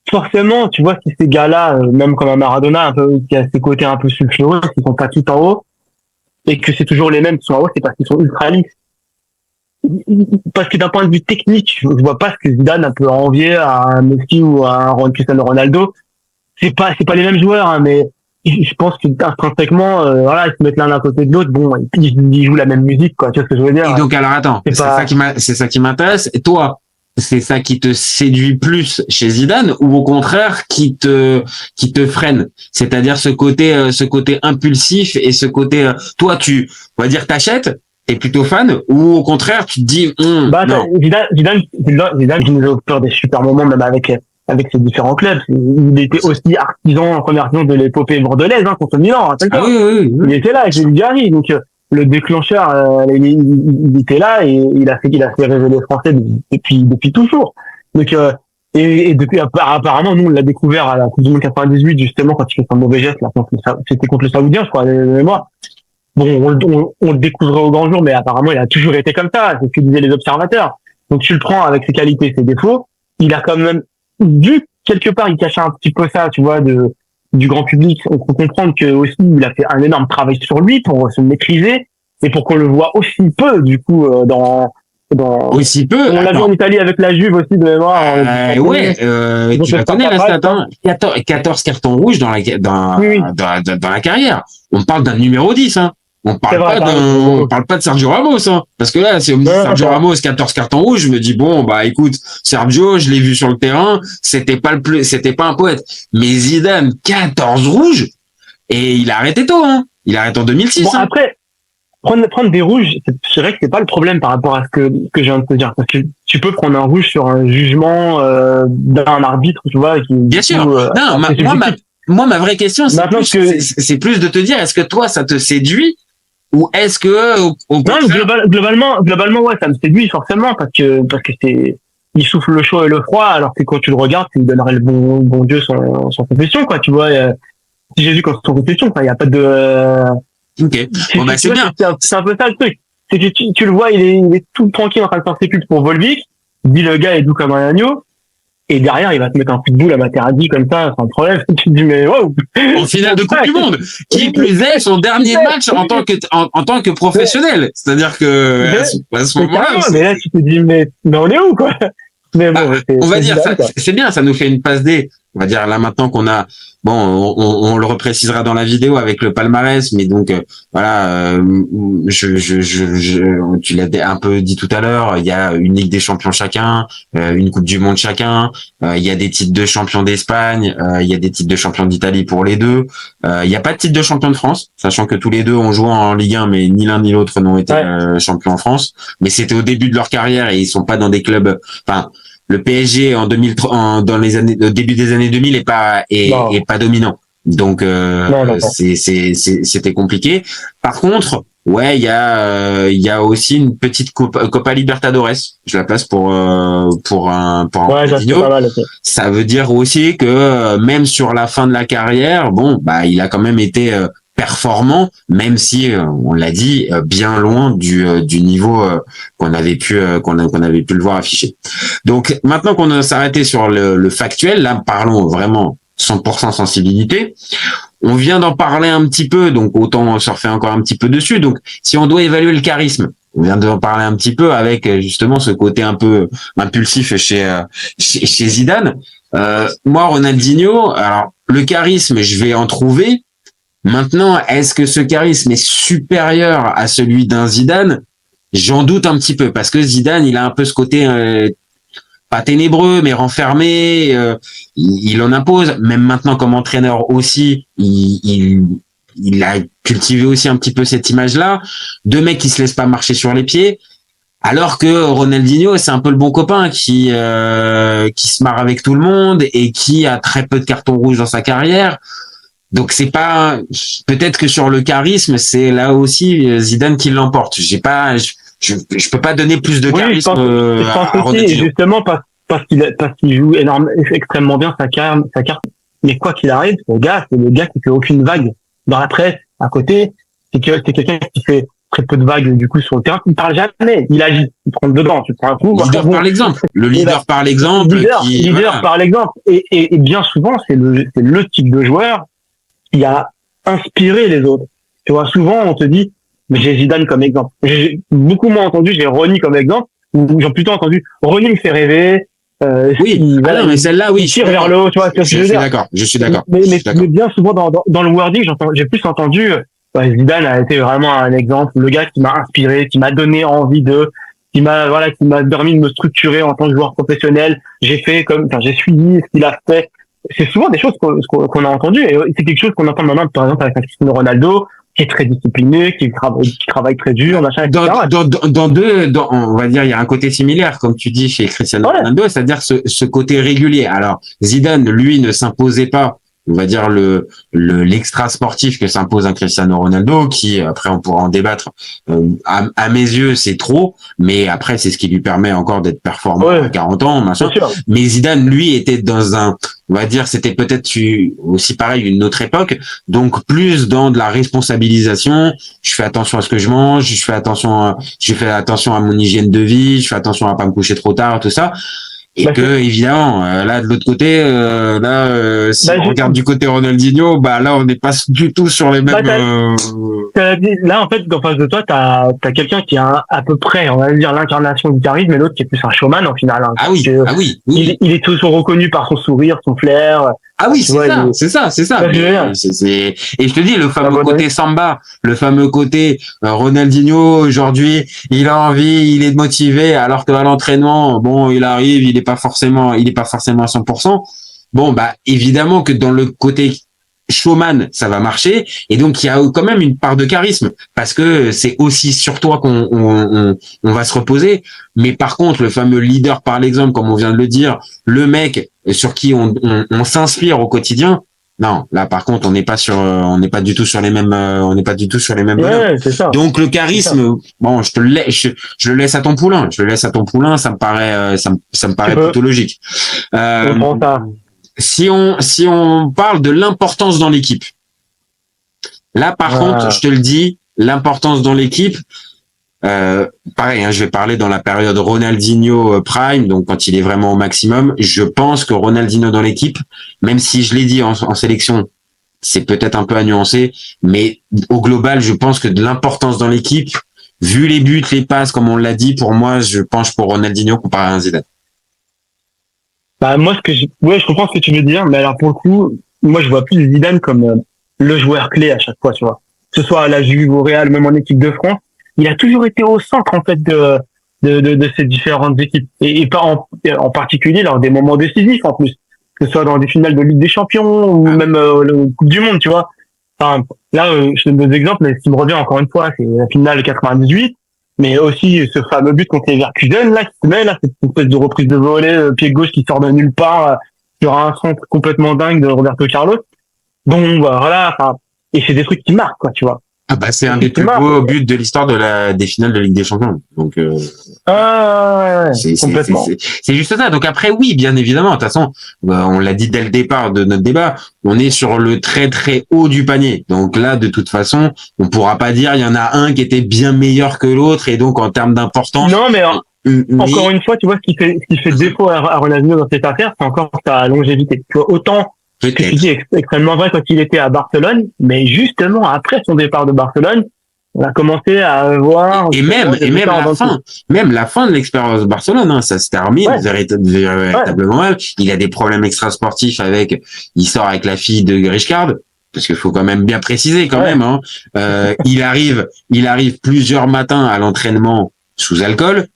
Forcément, tu vois, si ces gars-là, même comme un Maradona, un peu, qui a ses côtés un peu sulfureux, qui sont pas tout en haut, et que c'est toujours les mêmes qui sont en haut, c'est parce qu'ils sont ultra lisses. Parce que d'un point de vue technique, je vois pas ce que Zidane peut envier à un Messi ou à un Cristiano Ronaldo. C'est pas les mêmes joueurs, hein, mais je pense qu'intrinsèquement, voilà, ils se mettent l'un à côté de l'autre, bon, ils jouent la même musique, quoi. Tu vois ce que je veux dire? Et donc, alors attends, c'est ça qui m'intéresse. Et toi, c'est ça qui te séduit plus chez Zidane ou au contraire qui te freine? C'est-à-dire ce côté impulsif et ce côté, toi, on va dire, t'achètes, T'es plutôt fan ou au contraire tu te dis non. Zidane, il nous a offert des super moments même avec ses différents clubs. Il était aussi artisan en première saison de l'épopée bordelaise contre Milan. Oui. Il était là avec Gary, donc le déclencheur, il était là et il a fait rêver les Français depuis toujours. Donc et depuis apparemment nous on l'a découvert à la Coupe du Monde 98 justement quand il fait son mauvais geste là c'était contre le Saoudien je crois de mémoire. Bon, on le découvrait au grand jour, mais apparemment, il a toujours été comme ça. C'est ce que disaient les observateurs. Donc, tu le prends avec ses qualités, ses défauts. Il a quand même vu, quelque part, il cachait un petit peu ça, tu vois, du grand public. On peut comprendre que aussi, il a fait un énorme travail sur lui pour se maîtriser et pour qu'on le voit aussi peu, du coup, aussi peu. On l'a vu en Italie avec la Juve aussi, de mémoire. Tu la connais, la stat, hein. 14 cartons rouges dans la carrière. On parle d'un numéro 10, hein. On parle pas de Sergio Ramos, hein. Parce que là, si on me dit Sergio Ramos, 14 cartons rouges, je me dis, bon, bah, écoute, Sergio, je l'ai vu sur le terrain, c'était pas un poète. Mais Zidane, 14 rouges, et il a arrêté tôt, hein. Il arrête en 2006, bon, après, prendre des rouges, c'est vrai que c'est pas le problème par rapport à ce que je viens de te dire. Parce que tu peux prendre un rouge sur un jugement, d'un arbitre, tu vois, bien sûr. Non, moi, ma vraie question, c'est plus de te dire, est-ce que toi, ça te séduit? Ou est-ce que globalement ouais ça me séduit forcément parce que il souffle le chaud et le froid alors que quand tu le regardes il donnerait le bon Dieu sans confession quoi tu vois si Jésus quand sans confession quoi il y a pas de ok bon bah c'est bien c'est un peu ça le truc c'est que tu le vois il est tout tranquille en train de faire ses pubs pour Volvic dit le gars est doux comme un agneau. Et derrière, il va te mettre un coup de boule à Materazzi comme ça, sans problème. Tu te dis, mais wow! En finale de Coupe du Monde! Qui plus est, son dernier match en tant que professionnel. C'est-à-dire que, à ce moment-là. Mais là, tu te dis, mais on est où, quoi? Mais bon, on va dire, c'est bien, ça nous fait une passe D. On va dire, là, maintenant qu'on a, bon, on le reprécisera dans la vidéo avec le palmarès, mais donc, voilà, tu l'as un peu dit tout à l'heure, il y a une Ligue des Champions chacun, une Coupe du Monde chacun, il y a des titres de champion d'Espagne, il y a des titres de champion d'Italie pour les deux, il n'y a pas de titre de champion de France, sachant que tous les deux ont joué en Ligue 1, mais ni l'un ni l'autre n'ont été champions en France, mais c'était au début de leur carrière et ils sont pas dans des clubs, enfin, le PSG dans les années, au début des années 2000 est pas dominant. Donc, c'était compliqué. Par contre, ouais, il y a aussi une petite Copa Libertadores. Je la place pour un Ronaldinho. Ça veut dire aussi que même sur la fin de la carrière, bon, bah, il a quand même été performant, même si on l'a dit bien loin du niveau qu'on avait pu le voir affiché. Donc maintenant qu'on a s'arrêté sur le factuel, là parlons vraiment 100% sensibilité. On vient d'en parler un petit peu, donc autant surfer encore un petit peu dessus. Donc si on doit évaluer le charisme, on vient d'en parler un petit peu avec justement ce côté un peu impulsif chez Zidane. Moi Ronaldinho, alors le charisme, je vais en trouver. Maintenant, est-ce que ce charisme est supérieur à celui d'un Zidane? J'en doute un petit peu, parce que Zidane, il a un peu ce côté pas ténébreux, mais renfermé. Il en impose. Même maintenant, comme entraîneur aussi, il a cultivé aussi un petit peu cette image-là. De mecs qui se laissent pas marcher sur les pieds. Alors que Ronaldinho, c'est un peu le bon copain qui se marre avec tout le monde et qui a très peu de cartons rouges dans sa carrière. Donc c'est pas, peut-être que sur le charisme, c'est là aussi Zidane qui l'emporte. Je peux pas donner plus de charisme à Ronaldinho. Justement parce qu'il joue extrêmement bien sa carte. Mais quoi qu'il arrive, c'est le gars qui fait aucune vague dans la presse à côté. C'est quelqu'un qui fait très peu de vagues du coup sur le terrain. Il parle jamais. Il agit. Il prend dedans. Tu prends un coup. Leader par l'exemple. Le leader par l'exemple. Leader par l'exemple. Et bien souvent, c'est le type de joueur qui a inspiré les autres. Tu vois, souvent, on te dit, mais j'ai Zidane comme exemple. J'ai beaucoup moins entendu, j'ai Ronny comme exemple, ou j'ai plutôt entendu, Ronny me fait rêver. Oui, non, mais celle-là, oui. Il tire vers le haut, tu vois. Je suis d'accord. Mais bien souvent, dans le wording, j'ai plus entendu, Zidane a été vraiment un exemple, le gars qui m'a inspiré, qui m'a donné envie qui m'a permis de me structurer en tant que joueur professionnel. J'ai suivi ce qu'il a fait. C'est souvent des choses qu'on a entendues et c'est quelque chose qu'on entend maintenant par exemple avec Cristiano Ronaldo qui est très discipliné, qui travaille très dur, machin, etc. On va dire, il y a un côté similaire, comme tu dis, chez Cristiano Ronaldo, c'est-à-dire ce côté régulier. Alors, Zidane, lui, ne s'imposait pas, on va dire, l'extra sportif que s'impose un Cristiano Ronaldo, qui, après, on pourra en débattre. À mes yeux, c'est trop, mais après, c'est ce qui lui permet encore d'être performant à 40 ans, machin. Mais Zidane, lui, était dans on va dire, c'était peut-être aussi pareil, une autre époque, donc plus dans de la responsabilisation. Je fais attention à ce que je mange, je fais attention à mon hygiène de vie, je fais attention à pas me coucher trop tard, tout ça. Et que, évidemment, là, de l'autre côté, si on regarde du côté Ronaldinho, là, on n'est pas du tout sur les mêmes... Là, en fait, en face de toi, t'as quelqu'un qui a à peu près, on va dire, l'incarnation du charisme, et l'autre qui est plus un showman, en final. Hein. Ah oui. Il est toujours reconnu par son sourire, son flair. Ah oui, c'est ça. Et je te dis, le fameux côté samba, le fameux côté Ronaldinho, aujourd'hui, il a envie, il est motivé, alors qu'à l'entraînement, bon, il arrive, il est pas forcément à 100%. Bon, évidemment que dans le côté showman, ça va marcher, et donc il y a quand même une part de charisme, parce que c'est aussi sur toi qu'on va se reposer. Mais par contre, le fameux leader par l'exemple, comme on vient de le dire, le mec sur qui on s'inspire au quotidien, non, là par contre, on n'est pas du tout sur les mêmes valeurs. C'est ça. Donc le charisme, bon, je le laisse à ton poulain, ça me paraît plutôt logique. Si on parle de l'importance dans l'équipe, là par contre, je te le dis, l'importance dans l'équipe, pareil, je vais parler dans la période Ronaldinho Prime, donc quand il est vraiment au maximum. Je pense que Ronaldinho dans l'équipe, même si je l'ai dit en sélection, c'est peut-être un peu à nuancer, mais au global, je pense que de l'importance dans l'équipe, vu les buts, les passes, comme on l'a dit, pour moi, je penche pour Ronaldinho comparé à un Zidane. Moi, je comprends ce que tu veux dire, mais alors pour le coup, moi, je vois plus Zidane comme le joueur clé à chaque fois, tu vois. Que ce soit à la Juve, au Real, même en équipe de France, il a toujours été au centre, en fait, de ces différentes équipes. Et pas en particulier lors des moments décisifs, en plus. Que ce soit dans des finales de Ligue des Champions, ou même la Coupe du Monde, tu vois. Enfin, là, je te donne des exemples, mais ce qui me revient encore une fois, c'est la finale 98. Mais aussi ce fameux but contre Leverkusen, là, qui se met, là, cette espèce de reprise de volée, pied gauche qui sort de nulle part, sur un centre complètement dingue de Roberto Carlos. Bon, voilà, enfin, et c'est des trucs qui marquent, quoi, tu vois. C'est un des plus beaux buts de l'histoire des finales de Ligue des Champions. Donc, complètement. C'est juste ça. Donc après, oui, bien évidemment. De toute façon, on l'a dit dès le départ de notre débat, on est sur le très très haut du panier. Donc là, de toute façon, on pourra pas dire il y en a un qui était bien meilleur que l'autre, et donc en termes d'importance. Non, mais encore une fois, tu vois, ce qui fait défaut à Ronaldinho dans cette affaire, c'est encore sa longévité. Tu vois, autant ce que tu dis est extrêmement vrai quand il était à Barcelone, mais justement après son départ de Barcelone, on a commencé à voir même la fin de l'expérience de Barcelone, ça se termine véritablement mal. Il a des problèmes extrasportifs il sort avec la fille de Rijkaard, parce qu'il faut quand même bien préciser quand même. Il arrive plusieurs matins à l'entraînement sous alcool.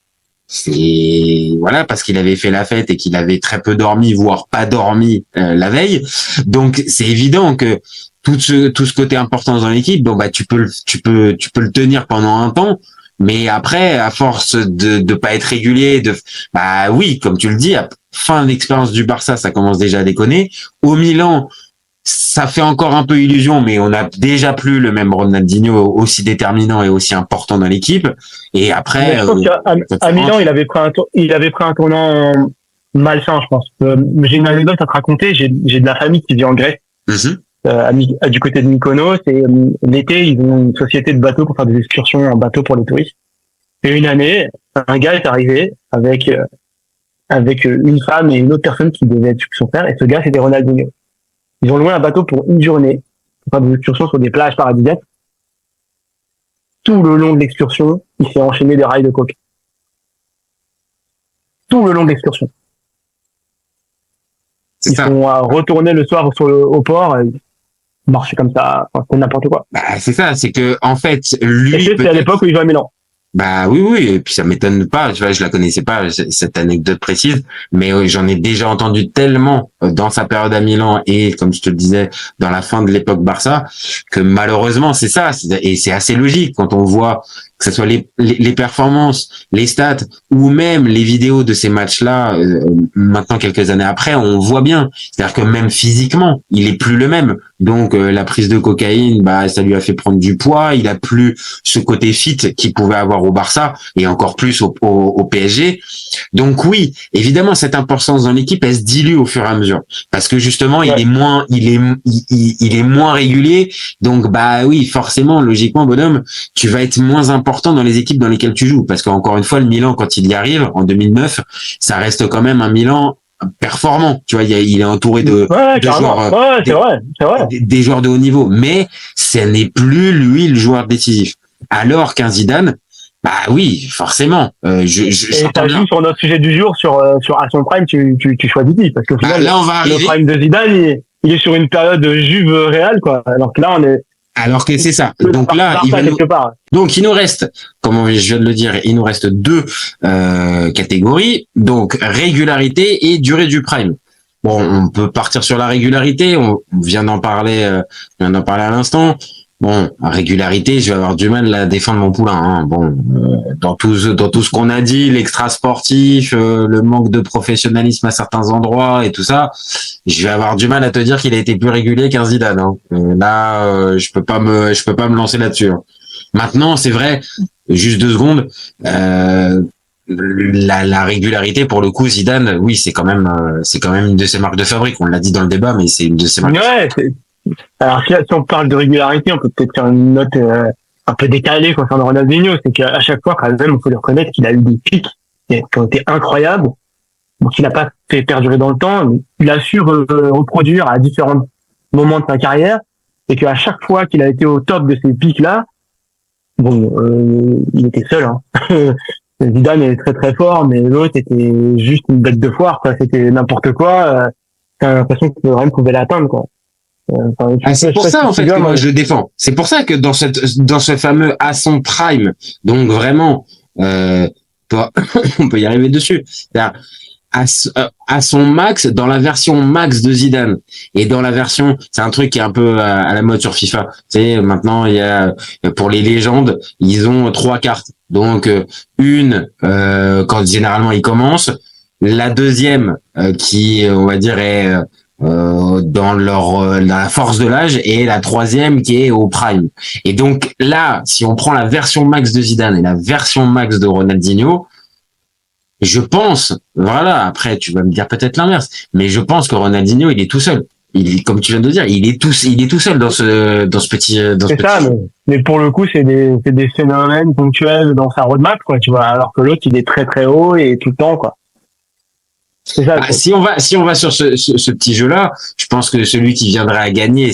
C'est parce qu'il avait fait la fête et qu'il avait très peu dormi, voire pas dormi la veille. Donc c'est évident que tout ce côté importance dans l'équipe, tu peux le tenir pendant un temps, mais après, à force de pas être régulier, oui, comme tu le dis, à fin d'expérience du Barça, ça commence déjà à déconner. Au Milan, ça fait encore un peu illusion, mais on n'a déjà plus le même Ronaldinho aussi déterminant et aussi important dans l'équipe. Et après, je pense qu'à Milan, il avait pris un tournant malsain, je pense. J'ai une anecdote à te raconter. J'ai de la famille qui vit en Grèce, du côté de Mykonos, et l'été, ils ont une société de bateaux pour faire des excursions en bateau pour les touristes. Et une année, un gars est arrivé avec une femme et une autre personne qui devait être son père, et ce gars, c'était Ronaldinho. Ils ont loué un bateau pour une journée, pour faire des excursions sur des plages paradisiaques. Tout le long de l'excursion, il s'est enchaîné des rails de coke. Tout le long de l'excursion. Ils sont retournés le soir au port, marcher comme ça, c'est n'importe quoi. C'est ça, c'est que en fait, lui. Et c'est à l'époque où il va à Milan. Bah oui, et puis ça m'étonne pas, tu vois, je la connaissais pas, cette anecdote précise, mais j'en ai déjà entendu tellement dans sa période à Milan et, comme je te le disais, dans la fin de l'époque Barça, que malheureusement c'est ça, et c'est assez logique quand on voit que ce soit les performances, les stats, ou même les vidéos de ces matchs-là, maintenant quelques années après, on voit bien, c'est-à-dire que même physiquement, il est plus le même. Donc la prise de cocaïne, bah ça lui a fait prendre du poids, il a plus ce côté fit qu'il pouvait avoir au Barça et encore plus au PSG. Donc oui, évidemment cette importance dans l'équipe elle se dilue au fur et à mesure parce que justement il est moins régulier. Donc bah oui, forcément, logiquement bonhomme, tu vas être moins important dans les équipes dans lesquelles tu joues parce qu'encore une fois le Milan quand il y arrive en 2009, ça reste quand même un Milan performant, tu vois, il est entouré de joueurs, des joueurs de haut niveau, mais ce n'est plus lui le joueur décisif. Alors qu'un Zidane, bah oui, forcément. Et t'as vu sur notre sujet du jour, sur à son prime, tu choisis qui, parce qu'au final, là, on va le prime de Zidane, il est sur une période de Juve réelle, quoi. Alors que là, on est. Alors que c'est ça. Donc là, donc il nous reste, comme je viens de le dire, il nous reste deux catégories. Donc régularité et durée du prime. Bon, on peut partir sur la régularité. On vient d'en parler à l'instant. Bon, régularité, je vais avoir du mal à défendre mon poulain. Hein. Bon, dans tout ce qu'on a dit, l'extra sportif, le manque de professionnalisme à certains endroits et tout ça, je vais avoir du mal à te dire qu'il a été plus régulier qu'un Zidane. Hein. Là, je peux pas me lancer là-dessus. Hein. Maintenant, c'est vrai, juste 2 secondes. La régularité, pour le coup, Zidane, oui, c'est quand même une de ses marques de fabrique. On l'a dit dans le débat, mais c'est une de ses marques. Ouais. Alors si on parle de régularité, on peut peut-être faire une note un peu décalée concernant Ronaldinho, c'est qu'à chaque fois, quand même, il faut le reconnaître qu'il a eu des pics qui ont été incroyables, donc il n'a pas fait perdurer dans le temps, mais il a su reproduire à différents moments de sa carrière, et qu'à chaque fois qu'il a été au top de ces pics-là, bon, il était seul. Hein. Zidane est très très fort, mais l'autre était juste une bête de foire, quoi. C'était n'importe quoi. T'as l'impression que rien ne pouvait l'atteindre, quoi. C'est pour ça en fait que moi je le défends. C'est pour ça que dans ce fameux à son prime, donc vraiment, on peut y arriver dessus. À son max, dans la version max de Zidane et dans la version, c'est un truc qui est un peu à la mode sur FIFA. Tu sais, maintenant il y a pour les légendes, ils ont 3 cartes. Donc une quand généralement ils commencent, la deuxième qui on va dire est dans la force de l'âge et la troisième qui est au prime. Et donc là, si on prend la version max de Zidane et la version max de Ronaldinho, je pense, voilà, après tu vas me dire peut-être l'inverse, mais je pense que Ronaldinho il est tout seul. Comme tu viens de dire, il est tout seul dans ce petit. C'est ça, mais pour le coup c'est des phénomènes ponctuels dans sa roadmap, quoi, tu vois, alors que l'autre il est très très haut et tout le temps, quoi. C'est ça, si on va sur ce petit jeu-là, je pense que celui qui viendrait à gagner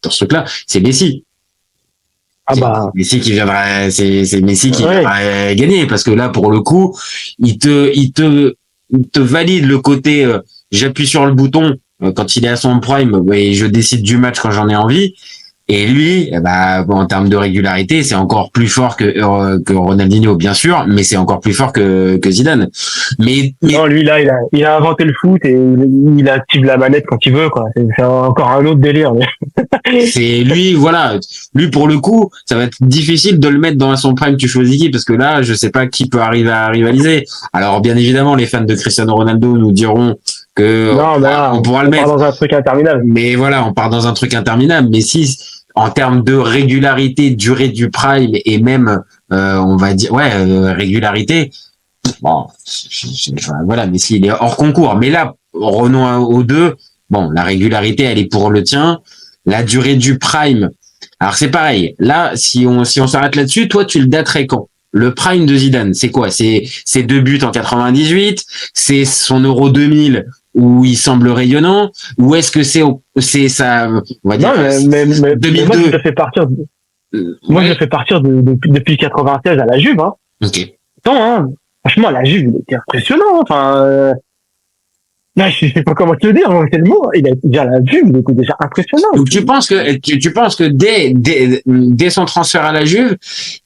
dans ce truc-là, c'est Messi. Messi qui viendra, c'est Messi qui viendra gagner parce que là, pour le coup, il te valide le côté j'appuie sur le bouton quand il est à son prime et je décide du match quand j'en ai envie. Et lui, en termes de régularité, c'est encore plus fort que Ronaldinho, bien sûr, mais c'est encore plus fort que Zidane. Mais non, lui là, il a inventé le foot et il active la manette quand il veut, quoi. C'est encore un autre délire. C'est lui, voilà. Lui, pour le coup, ça va être difficile de le mettre dans son prime. Tu choisis qui, parce que là, je sais pas qui peut arriver à rivaliser. Alors, bien évidemment, les fans de Cristiano Ronaldo nous diront que on pourra le mettre. On part dans un truc interminable. Mais voilà, on part dans un truc interminable. Mais si, en termes de régularité, durée du prime et même, on va dire, régularité. Bon, voilà, mais s'il est hors concours. Mais là, revenons aux deux. Bon, la régularité, elle est pour le tien. La durée du prime. Alors c'est pareil. Là, si on s'arrête là-dessus, toi, tu le daterais quand? Le prime de Zidane, c'est quoi? C'est 2 buts en 98, c'est son Euro 2000 où il semble rayonnant, ou est-ce que c'est ça, on va dire, mais 2002. Moi, je le fais partir depuis 96 à la Juve, hein. Ok. Non, hein. Franchement, la Juve, il était impressionnant, enfin, Là, je sais pas comment te le dire, c'est le mot. Il a déjà la Juve, il était déjà impressionnant. Donc tu penses que dès son transfert à la Juve,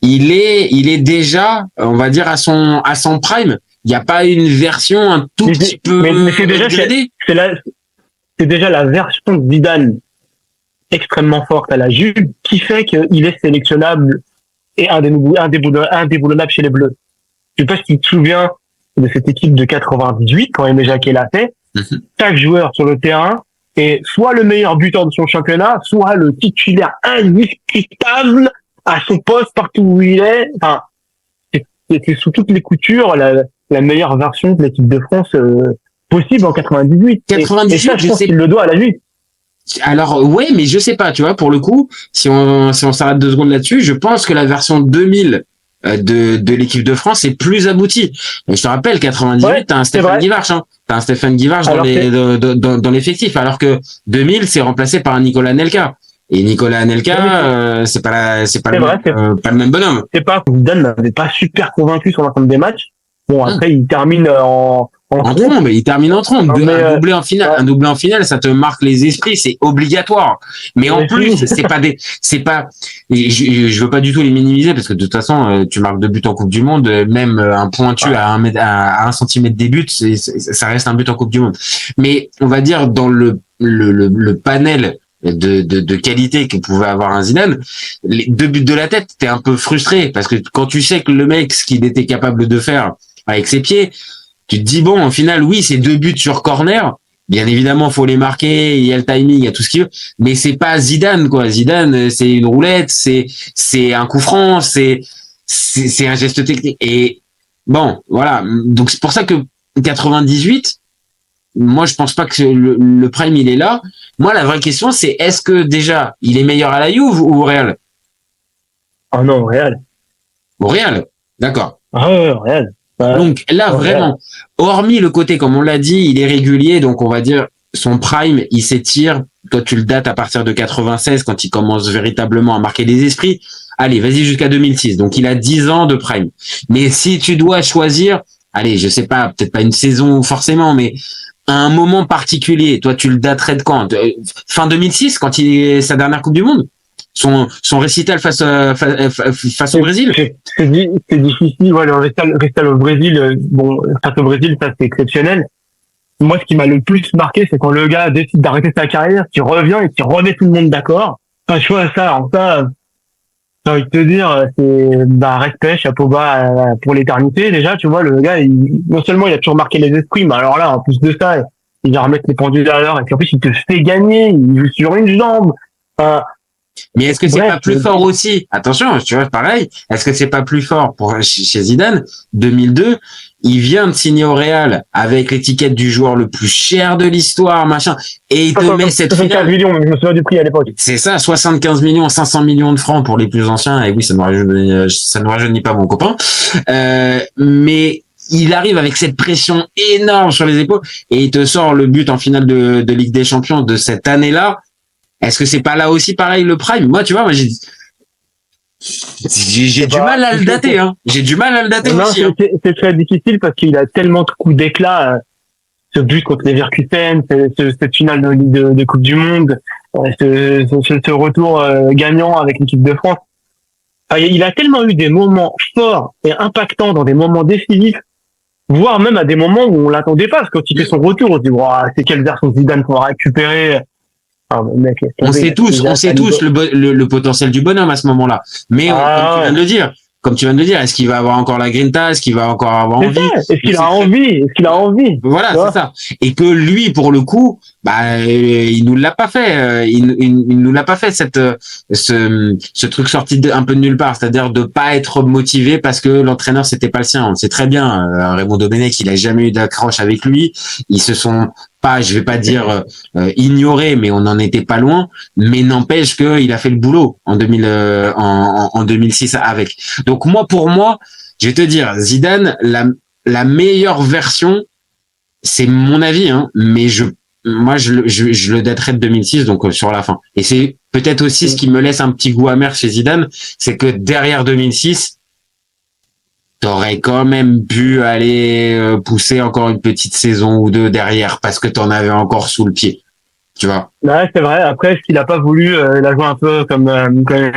il est déjà, on va dire à son prime. Il n'y a pas une version un tout petit peu mais c'est déjà upgradée. c'est déjà la version de Zidane extrêmement forte à la Juve qui fait qu'il est sélectionnable et indéboulonnable chez les Bleus. Je sais pas si tu te souviens de cette équipe de 98 quand Aimé Jacquet l'a fait. Chaque joueur sur le terrain est soit le meilleur buteur de son championnat, soit le titulaire indiscutable à son poste partout où il est. Enfin, c'était sous toutes les coutures la meilleure version de l'équipe de France possible en 98. 98, et ça, je pense qu'il le doit à la Juve. Alors ouais, mais je sais pas, tu vois, pour le coup, si on s'arrête 2 secondes là-dessus, je pense que la version 2000 de l'équipe de France est plus aboutie. Et je te rappelle, 98, ouais, t'as un Stéphane Guivarch, hein. T'as un Stéphane Guivarch dans l'effectif, alors que 2000 c'est remplacé par un Nicolas Anelka. Et Nicolas Anelka, c'est pas le même bonhomme. C'est pas que Zidane m'avait pas super convaincu sur l'ensemble des matchs. Bon, après, il termine en trombe, il termine en trombe. Un doublé en finale, ouais. Un doublé en finale, ça te marque les esprits, c'est obligatoire. Mais en plus, je veux pas du tout les minimiser parce que de toute façon, tu marques 2 buts en Coupe du Monde, même un pointu à 1 centimètre des buts, ça reste un but en Coupe du Monde. Mais on va dire dans le panel de qualité que pouvait avoir un Zidane, les 2 buts de la tête, t'es un peu frustré parce que quand tu sais que le mec, ce qu'il était capable de faire avec ses pieds, tu te dis bon, au final, oui, c'est 2 buts sur corner. Bien évidemment, faut les marquer, il y a le timing, il y a tout ce qu'il veut, mais c'est pas Zidane, quoi. Zidane, c'est une roulette, c'est un coup franc, c'est un geste technique. Et bon, voilà. Donc c'est pour ça que 98, moi, je pense pas que le prime il est là. Moi, la vraie question, c'est est-ce que déjà il est meilleur à la Juve ou au Real? Ah non, au Real. Au Real, d'accord. Ah ouais, au Real. Ouais. Donc là, vraiment, hormis le côté, comme on l'a dit, il est régulier, donc on va dire son prime, il s'étire. Toi, tu le dates à partir de 96, quand il commence véritablement à marquer des esprits. Allez, vas-y jusqu'à 2006. Donc il a 10 ans de prime. Mais si tu dois choisir, allez, je sais pas, peut-être pas une saison forcément, mais à un moment particulier, toi, tu le daterais de quand? Fin 2006, quand il est sa dernière Coupe du Monde? Son récital face au Brésil? C'est difficile, ouais, le récital au Brésil, bon, face au Brésil, ça c'est exceptionnel. Moi, ce qui m'a le plus marqué, c'est quand le gars décide d'arrêter sa carrière, qu'il revient et qu'il remet tout le monde d'accord. Enfin, je vois ça, en ça, j'ai envie de te dire, c'est, respect, chapeau bas pour l'éternité, déjà, tu vois, le gars, non seulement il a toujours marqué les esprits, mais alors là, en plus de ça, il va remettre les pendules à l'heure, et puis en plus, il te fait gagner, il joue sur une jambe. Mais est-ce que c'est pas plus fort aussi? Attention, tu vois, pareil. Est-ce que c'est pas plus fort chez Zidane? 2002, il vient de signer au Real avec l'étiquette du joueur le plus cher de l'histoire, machin. Et il te met cette finale. 75 millions, je me souviens du prix à l'époque. C'est ça, 75 millions, 500 millions de francs pour les plus anciens. Et oui, ça ne rajeunit pas mon copain. Mais il arrive avec cette pression énorme sur les épaules et il te sort le but en finale de Ligue des Champions de cette année-là. Est-ce que c'est pas là aussi pareil le prime? Moi, tu vois, j'ai du mal à le dater, hein. J'ai du mal à le dater aussi. Non, c'est très difficile parce qu'il a tellement de coups d'éclat. Ce but contre les Leverkusen, cette finale de Coupe du Monde, ce retour gagnant avec l'équipe de France. Il a tellement eu des moments forts et impactants dans des moments décisifs, voire même à des moments où on l'attendait pas. Parce que quand il fait son retour, on se dit, c'est quelle version de Zidane qu'on va récupérer? Mec, on sait tous le potentiel du bonhomme à ce moment-là. Mais comme tu viens de le dire, est-ce qu'il va avoir encore la grinta? Est-ce qu'il va encore avoir envie? Est-ce qu'il a envie? Voilà, c'est ça. Et que lui, pour le coup, il nous l'a pas fait. Il nous l'a pas fait ce truc sorti un peu de nulle part, c'est-à-dire de pas être motivé parce que l'entraîneur c'était pas le sien. On le sait très bien. Raymond Domenech, il a jamais eu d'accroche avec lui. Ils se sont pas, je vais pas dire ignorés, mais on n'en était pas loin. Mais n'empêche qu'il a fait le boulot en 2006 avec. Donc pour moi, je vais te dire, Zidane, la meilleure version, c'est mon avis, hein, mais je le daterai de 2006, donc sur la fin. Et c'est peut-être aussi ce qui me laisse un petit goût amer chez Zidane, c'est que derrière 2006, t'aurais quand même pu aller pousser encore une petite saison ou deux derrière parce que t'en avais encore sous le pied. Tu vois. Ouais, c'est vrai. Après, est-ce qu'il a pas voulu la jouer un peu comme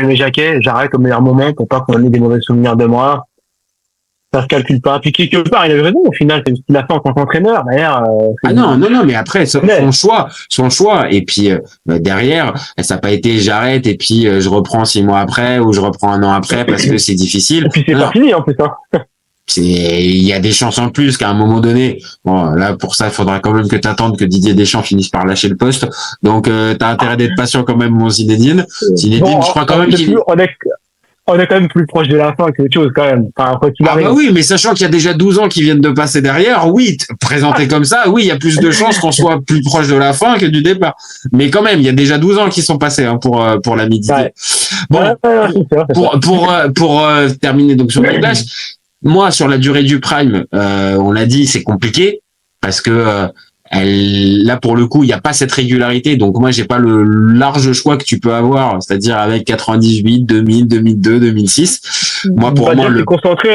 les Jacquet, j'arrête au meilleur moment pour pas qu'on ait des mauvais souvenirs de moi. Ça se calcule pas. Puis quelque part, il avait raison. Au final, c'est ce qu'il a fait en tant qu'entraîneur. D'ailleurs. Non, mais après son choix. Et puis derrière, ça n'a pas été j'arrête et puis je reprends 6 mois après ou je reprends 1 an après parce que c'est difficile. Et puis c'est pas fini en plus. Hein. Il y a des chances en plus qu'à un moment donné, bon là pour ça il faudra quand même que t'attendes que Didier Deschamps finisse par lâcher le poste. Donc t'as intérêt d'être patient quand même mon Zinedine. Bon, je crois quand même qu'il on est quand même plus proche de la fin que autre chose quand même. Enfin, après, bah oui, mais sachant qu'il y a déjà 12 ans qui viennent de passer derrière, oui, présenté comme ça, oui, il y a plus de chances qu'on soit plus proche de la fin que du départ. Mais quand même, il y a déjà 12 ans qui sont passés pour la Didier. Ouais. Bon, pour terminer donc sur le clash, moi sur la durée du prime, on l'a dit, c'est compliqué parce que là pour le coup il n'y a pas cette régularité, donc moi j'ai pas le large choix que tu peux avoir, c'est-à-dire avec 98, 2000, 2002, 2006. Moi pour moi le concentré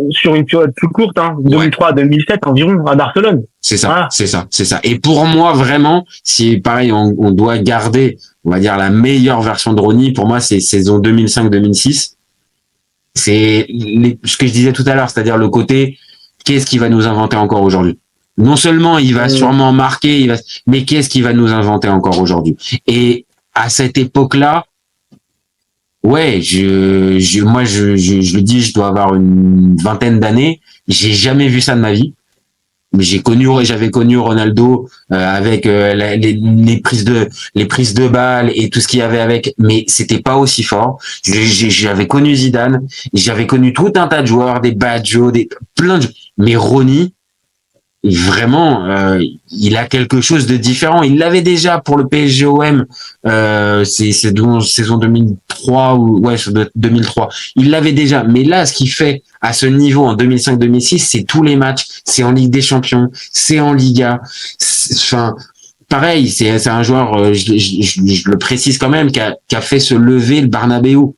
sur une période plus courte, hein, 2003 à 2007 environ à Barcelone. C'est ça, voilà. c'est ça. Et pour moi vraiment, si pareil on doit garder, on va dire la meilleure version de Rony, pour moi c'est saison 2005-2006. C'est ce que je disais tout à l'heure, c'est-à-dire le côté qu'est-ce qu'il va nous inventer encore aujourd'hui. Non seulement il va sûrement marquer, mais qu'est-ce qu'il va nous inventer encore aujourd'hui? Et à cette époque-là, ouais, moi je le dis, je dois avoir une 20aine d'années. J'ai jamais vu ça de ma vie. Mais j'avais connu Ronaldo avec les prises de balles et tout ce qu'il y avait avec, mais c'était pas aussi fort. J'avais connu Zidane, j'avais connu tout un tas de joueurs, des Baggio, plein de, mais Rony, vraiment, il a quelque chose de différent. Il l'avait déjà pour le PSG-OM, c'est saison 2003 ou 2003. Il l'avait déjà, mais là, ce qu'il fait à ce niveau en 2005-2006, c'est tous les matchs, c'est en Ligue des Champions, c'est en Liga. Enfin, pareil, c'est un joueur, je le précise quand même, qui a fait se lever le Bernabéu.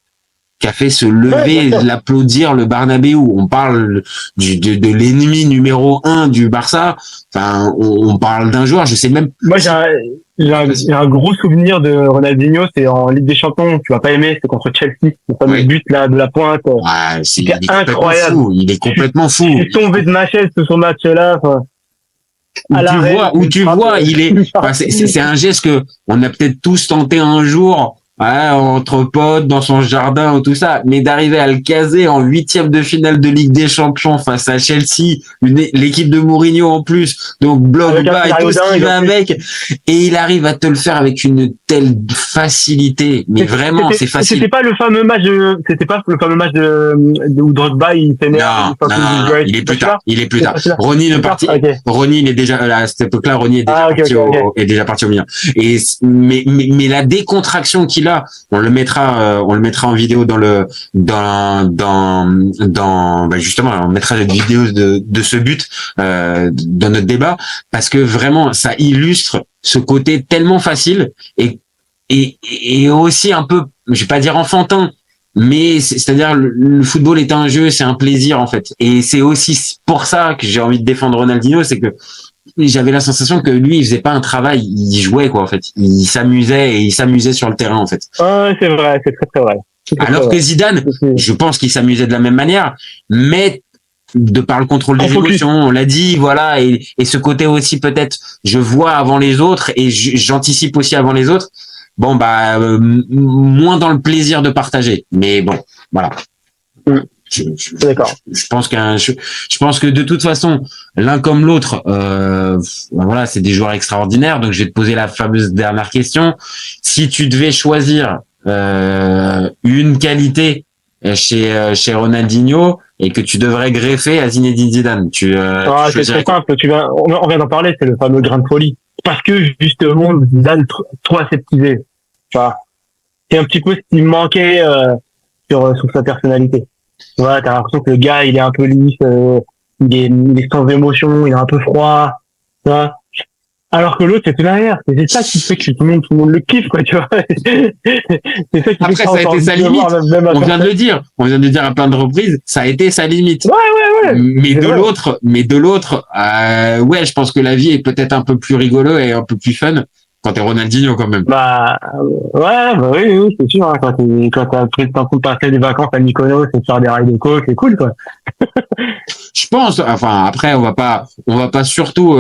Qui a fait se lever, l'applaudir le Bernabéu. On parle de l'ennemi numéro 1 du Barça. Enfin, on parle d'un joueur, je sais même. Moi, j'ai un gros souvenir de Ronaldinho, c'est en Ligue des Champions. Tu vas pas aimer, c'est contre Chelsea. Le fameux but là de la pointe. Ouais, c'est incroyable. Il est complètement fou. Il est tombé de ma chaise sur son match-là. Où tu vois, il est. Enfin, c'est un geste que on a peut-être tous tenté un jour. Ouais, entre potes, dans son jardin ou tout ça, mais d'arriver à le caser en 8e de finale de Ligue des Champions face à Chelsea, l'équipe de Mourinho en plus, donc bloc bas et tout ce qui va avec, et il arrive à te le faire avec une telle facilité, mais vraiment c'est facile. C'était pas le fameux match où Drogba il s'énerve. Non, il est plus tard. Ronny il est déjà à cette époque-là, Ronny est déjà parti au milieu. Et mais la décontraction qu'il a, on le mettra en vidéo justement, on mettra la vidéo de ce but dans notre débat, parce que vraiment ça illustre ce côté tellement facile et aussi un peu, je vais pas dire enfantin, mais c'est-à-dire le football est un jeu, c'est un plaisir en fait, et c'est aussi pour ça que j'ai envie de défendre Ronaldinho, c'est que j'avais la sensation que lui, il faisait pas un travail, il jouait quoi en fait. Il s'amusait sur le terrain en fait. Ouais, c'est vrai, c'est très vrai. Alors que Zidane, je pense qu'il s'amusait de la même manière, mais de par le contrôle des émotions, on l'a dit, voilà, et ce côté aussi peut-être, je vois avant les autres et j'anticipe aussi avant les autres. Bon moins dans le plaisir de partager, mais bon, voilà. Je pense que de toute façon, l'un comme l'autre, voilà, c'est des joueurs extraordinaires. Donc, je vais te poser la fameuse dernière question. Si tu devais choisir une qualité chez Ronaldinho et que tu devrais greffer à Zinedine Zidane, c'est très simple. On vient d'en parler, c'est le fameux grain de folie. Parce que justement, Zidane trop aseptisé. Enfin, c'est un petit peu ce qui me manquait sur sa personnalité. Ouais, t'as l'impression que le gars, il est un peu lisse, il est sans émotion, il est un peu froid. Ouais. Alors que l'autre, c'est tout l'inverse. C'est ça qui fait que tout le monde le kiffe, quoi, tu vois. C'est ça qui Après, fait ça a été sa limite. On vient de le dire. On vient de dire à plein de reprises. Ça a été sa limite. Ouais. Mais C'est de vrai. l'autre, ouais, je pense que la vie est peut-être un peu plus rigolo et un peu plus fun quand t'es Ronaldinho quand même. Oui, c'est sûr, hein, quand t'as pris le temps de passer des vacances à Mykonos et de faire des rails de coke, c'est cool, quoi. Je pense, enfin après on va pas surtout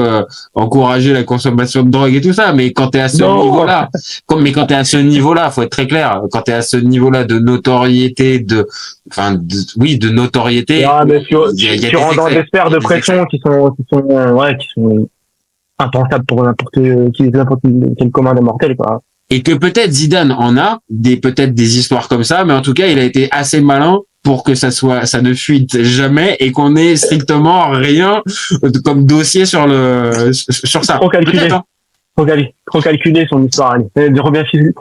encourager la consommation de drogue et tout ça, mais quand t'es à ce niveau-là, quand t'es à ce niveau-là, faut être très clair, quand t'es à ce niveau-là de notoriété, de notoriété, Mais tu rentres dans des sphères de excès. pression qui sont impensables pour n'importe quel commun des mortels, quoi. Et que peut-être Zidane en a peut-être des histoires comme ça, mais en tout cas il a été assez malin pour que ça ne fuite jamais et qu'on ait strictement rien comme dossier sur ça. Trop calculé. Peut-être, hein. Trop calculé son histoire, allez. Trop bien ficelé.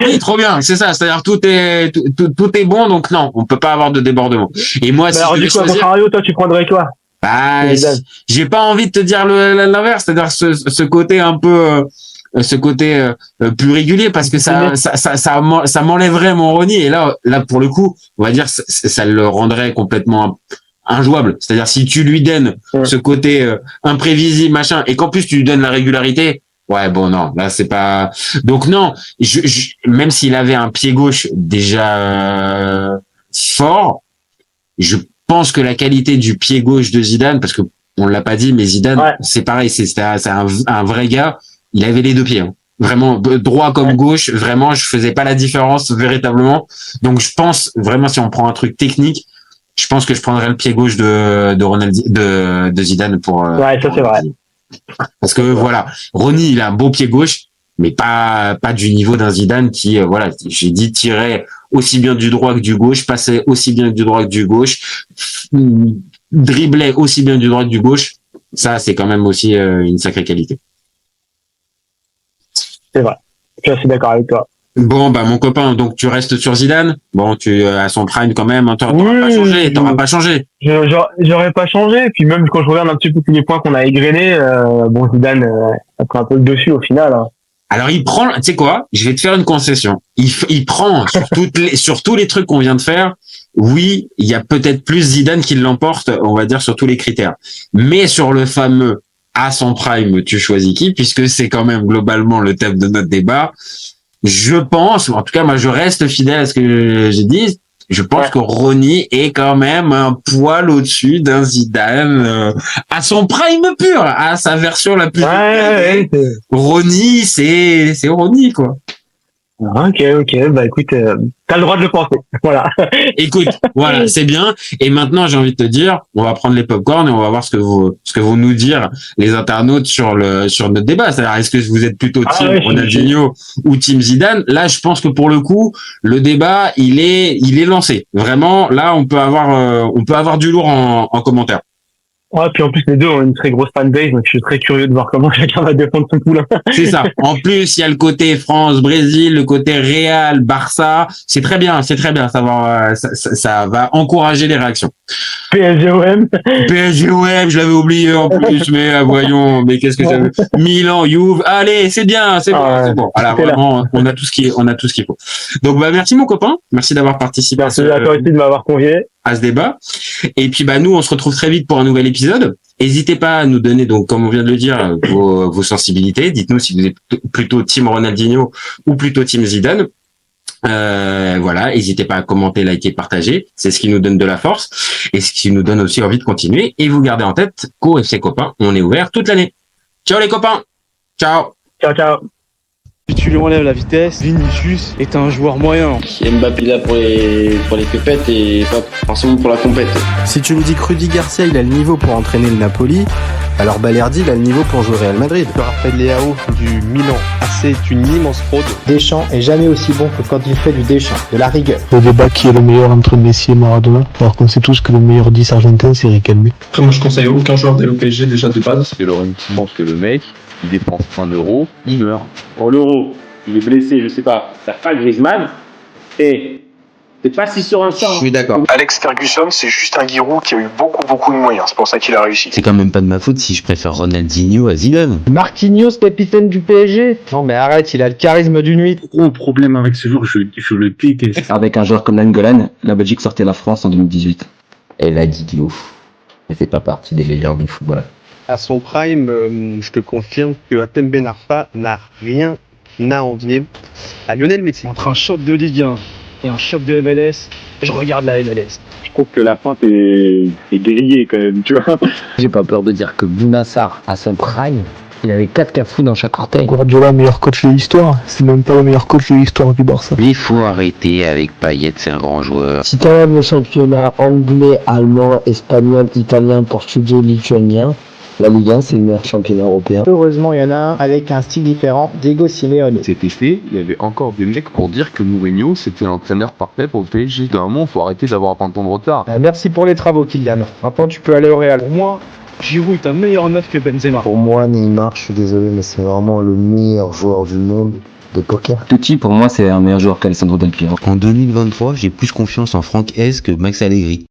Oui, trop bien, c'est ça. C'est-à-dire tout est bon, donc non, on peut pas avoir de débordement. Et moi, si Alors, je du devais coup, à choisir, contrario, toi, tu prendrais quoi? j'ai pas envie de te dire l'inverse, c'est-à-dire ce côté un peu plus régulier, parce que ça m'enlèverait mon Ronny, et là pour le coup on va dire ça le rendrait complètement injouable. C'est-à-dire si tu lui donnes ce côté imprévisible machin, et qu'en plus tu lui donnes la régularité, ouais bon non, là c'est pas, donc non, même s'il avait un pied gauche déjà fort, je pense que la qualité du pied gauche de Zidane, parce que on l'a pas dit, mais Zidane, c'est pareil, c'est un vrai gars. Il avait les deux pieds, hein. Vraiment droit comme gauche. Vraiment, je faisais pas la différence véritablement. Donc, je pense vraiment, si on prend un truc technique, je pense que je prendrais le pied gauche de Zidane pour. Ouais, ça c'est vrai. Parce que voilà, Ronny, il a un beau pied gauche, mais pas du niveau d'un Zidane qui, voilà, j'ai dit, tirait aussi bien du droit que du gauche, passait aussi bien du droit que du gauche, driblait aussi bien du droit que du gauche. Ça, c'est quand même aussi une sacrée qualité. C'est vrai. Je suis assez d'accord avec toi. Bon, bah, mon copain, donc tu restes sur Zidane. Bon, tu à son prime quand même. T'auras pas changé. J'aurais pas changé. Et puis même quand je regarde un petit peu tous les points qu'on a égrenés, bon, Zidane a pris un peu le dessus au final, hein. Alors il prend, tu sais quoi, je vais te faire une concession. Il prend sur tous les trucs qu'on vient de faire. Oui, il y a peut-être plus Zidane qui l'emporte, on va dire, sur tous les critères. Mais sur le fameux à son prime, tu choisis qui, puisque c'est quand même globalement le thème de notre débat. Je pense, en tout cas, moi, je reste fidèle à ce que j'ai dit. Je pense que Ronny est quand même un poil au-dessus d'un Zidane à son prime pur, à sa version la plus. Ronny, c'est Ronny, quoi. Ok, bah écoute, t'as le droit de le penser. Voilà. Écoute, voilà, c'est bien. Et maintenant, j'ai envie de te dire, on va prendre les popcorn et on va voir ce que vont nous dire les internautes sur notre débat. C'est-à-dire, est-ce que vous êtes plutôt team Ronaldinho ou team Zidane? Là, je pense que pour le coup, le débat, il est lancé. Vraiment, là, on peut avoir du lourd en commentaire. Ouais, puis en plus, les deux ont une très grosse fanbase, donc je suis très curieux de voir comment chacun va défendre son poulain. C'est ça. En plus, il y a le côté France-Brésil, le côté Real, Barça. C'est très bien. Ça va encourager les réactions. PSG-OM, je l'avais oublié en plus, mais voyons, mais qu'est-ce que j'avais. Milan, Juve. Allez, c'est bien, c'est bon. Voilà, vraiment, on a tout ce qu'il faut. Donc, bah, merci mon copain. Merci d'avoir participé merci à toi aussi de m'avoir convié à ce débat. Et puis, bah, nous, on se retrouve très vite pour un nouvel épisode. N'hésitez pas à nous donner, donc, comme on vient de le dire, vos sensibilités. Dites-nous si vous êtes plutôt team Ronaldinho ou plutôt team Zidane. Voilà, n'hésitez pas à commenter, liker, partager. C'est ce qui nous donne de la force et ce qui nous donne aussi envie de continuer. Et vous gardez en tête qu'au FC Copain, on est ouvert toute l'année. Ciao les copains. Ciao. Ciao. Puis tu lui enlèves la vitesse, Vinicius est un joueur moyen. Mbappé là pour les pépettes et pas forcément pour la compète. Si tu me dis que Rudy Garcia il a le niveau pour entraîner le Napoli, alors Balerdi il a le niveau pour jouer Real Madrid. Raphaël Leao du Milan AC est une immense fraude. Deschamps est jamais aussi bon que quand il fait du Deschamps, de la rigueur. Le débat qui est le meilleur entre Messi et Maradona, alors qu'on sait tous que le meilleur 10 argentin c'est Riquelme. Après moi je conseille aucun joueur d'aller au PSG déjà de base. Et Laurent pense que le mec, il dépense 1 euro, il meurt. Pour l'euro, il est blessé, je sais pas, t'as pas Griezmann, et C'est pas si sur un champ. Je suis d'accord. Alex Ferguson, c'est juste un Giroud qui a eu beaucoup de moyens. C'est pour ça qu'il a réussi. C'est quand même pas de ma faute si je préfère Ronaldinho à Zidane. Marquinhos, capitaine du PSG. Non mais arrête, il a le charisme d'une nuit. Gros problème avec ce joueur, je le pique. Avec un joueur comme Nainggolan, la Belgique sortait la France en 2018. Et là, Diouf ne fait pas partie des légendes du football. À son prime, je te confirme que Hatem Ben Arfa n'a rien à envier à Lionel Messi. Entre un choc de Ligue 1 et un choc de MLS, je regarde la MLS. Je trouve que la feinte est grillée quand même, tu vois. J'ai pas peur de dire que Bounassar, à son prime, il avait 4 cafous dans chaque orteil. Guardiola, meilleur coach de l'histoire. C'est même pas le meilleur coach de l'histoire du Barça. Mais il faut arrêter avec Payet, c'est un grand joueur. Si t'enlèves le championnat anglais, allemand, espagnol, italien, portugais, lituanien, la Ligue 1 c'est le meilleur championnat européen. Heureusement, il y en a un avec un style différent, Diego Simeone. Cet été, il y avait encore des mecs pour dire que Mourinho c'était l'entraîneur parfait pour le PSG. D'un moment, faut arrêter d'avoir 20 ans de retard. Merci pour les travaux, Kylian. Maintenant, tu peux aller au Real. Pour moi, Giroud est un meilleur neuf que Benzema. Pour moi, Neymar, je suis désolé, mais c'est vraiment le meilleur joueur du monde de poker. Totti, pour moi, c'est un meilleur joueur qu'Alessandro Del Piero. En 2023, j'ai plus confiance en Franck Hez que Max Allegri.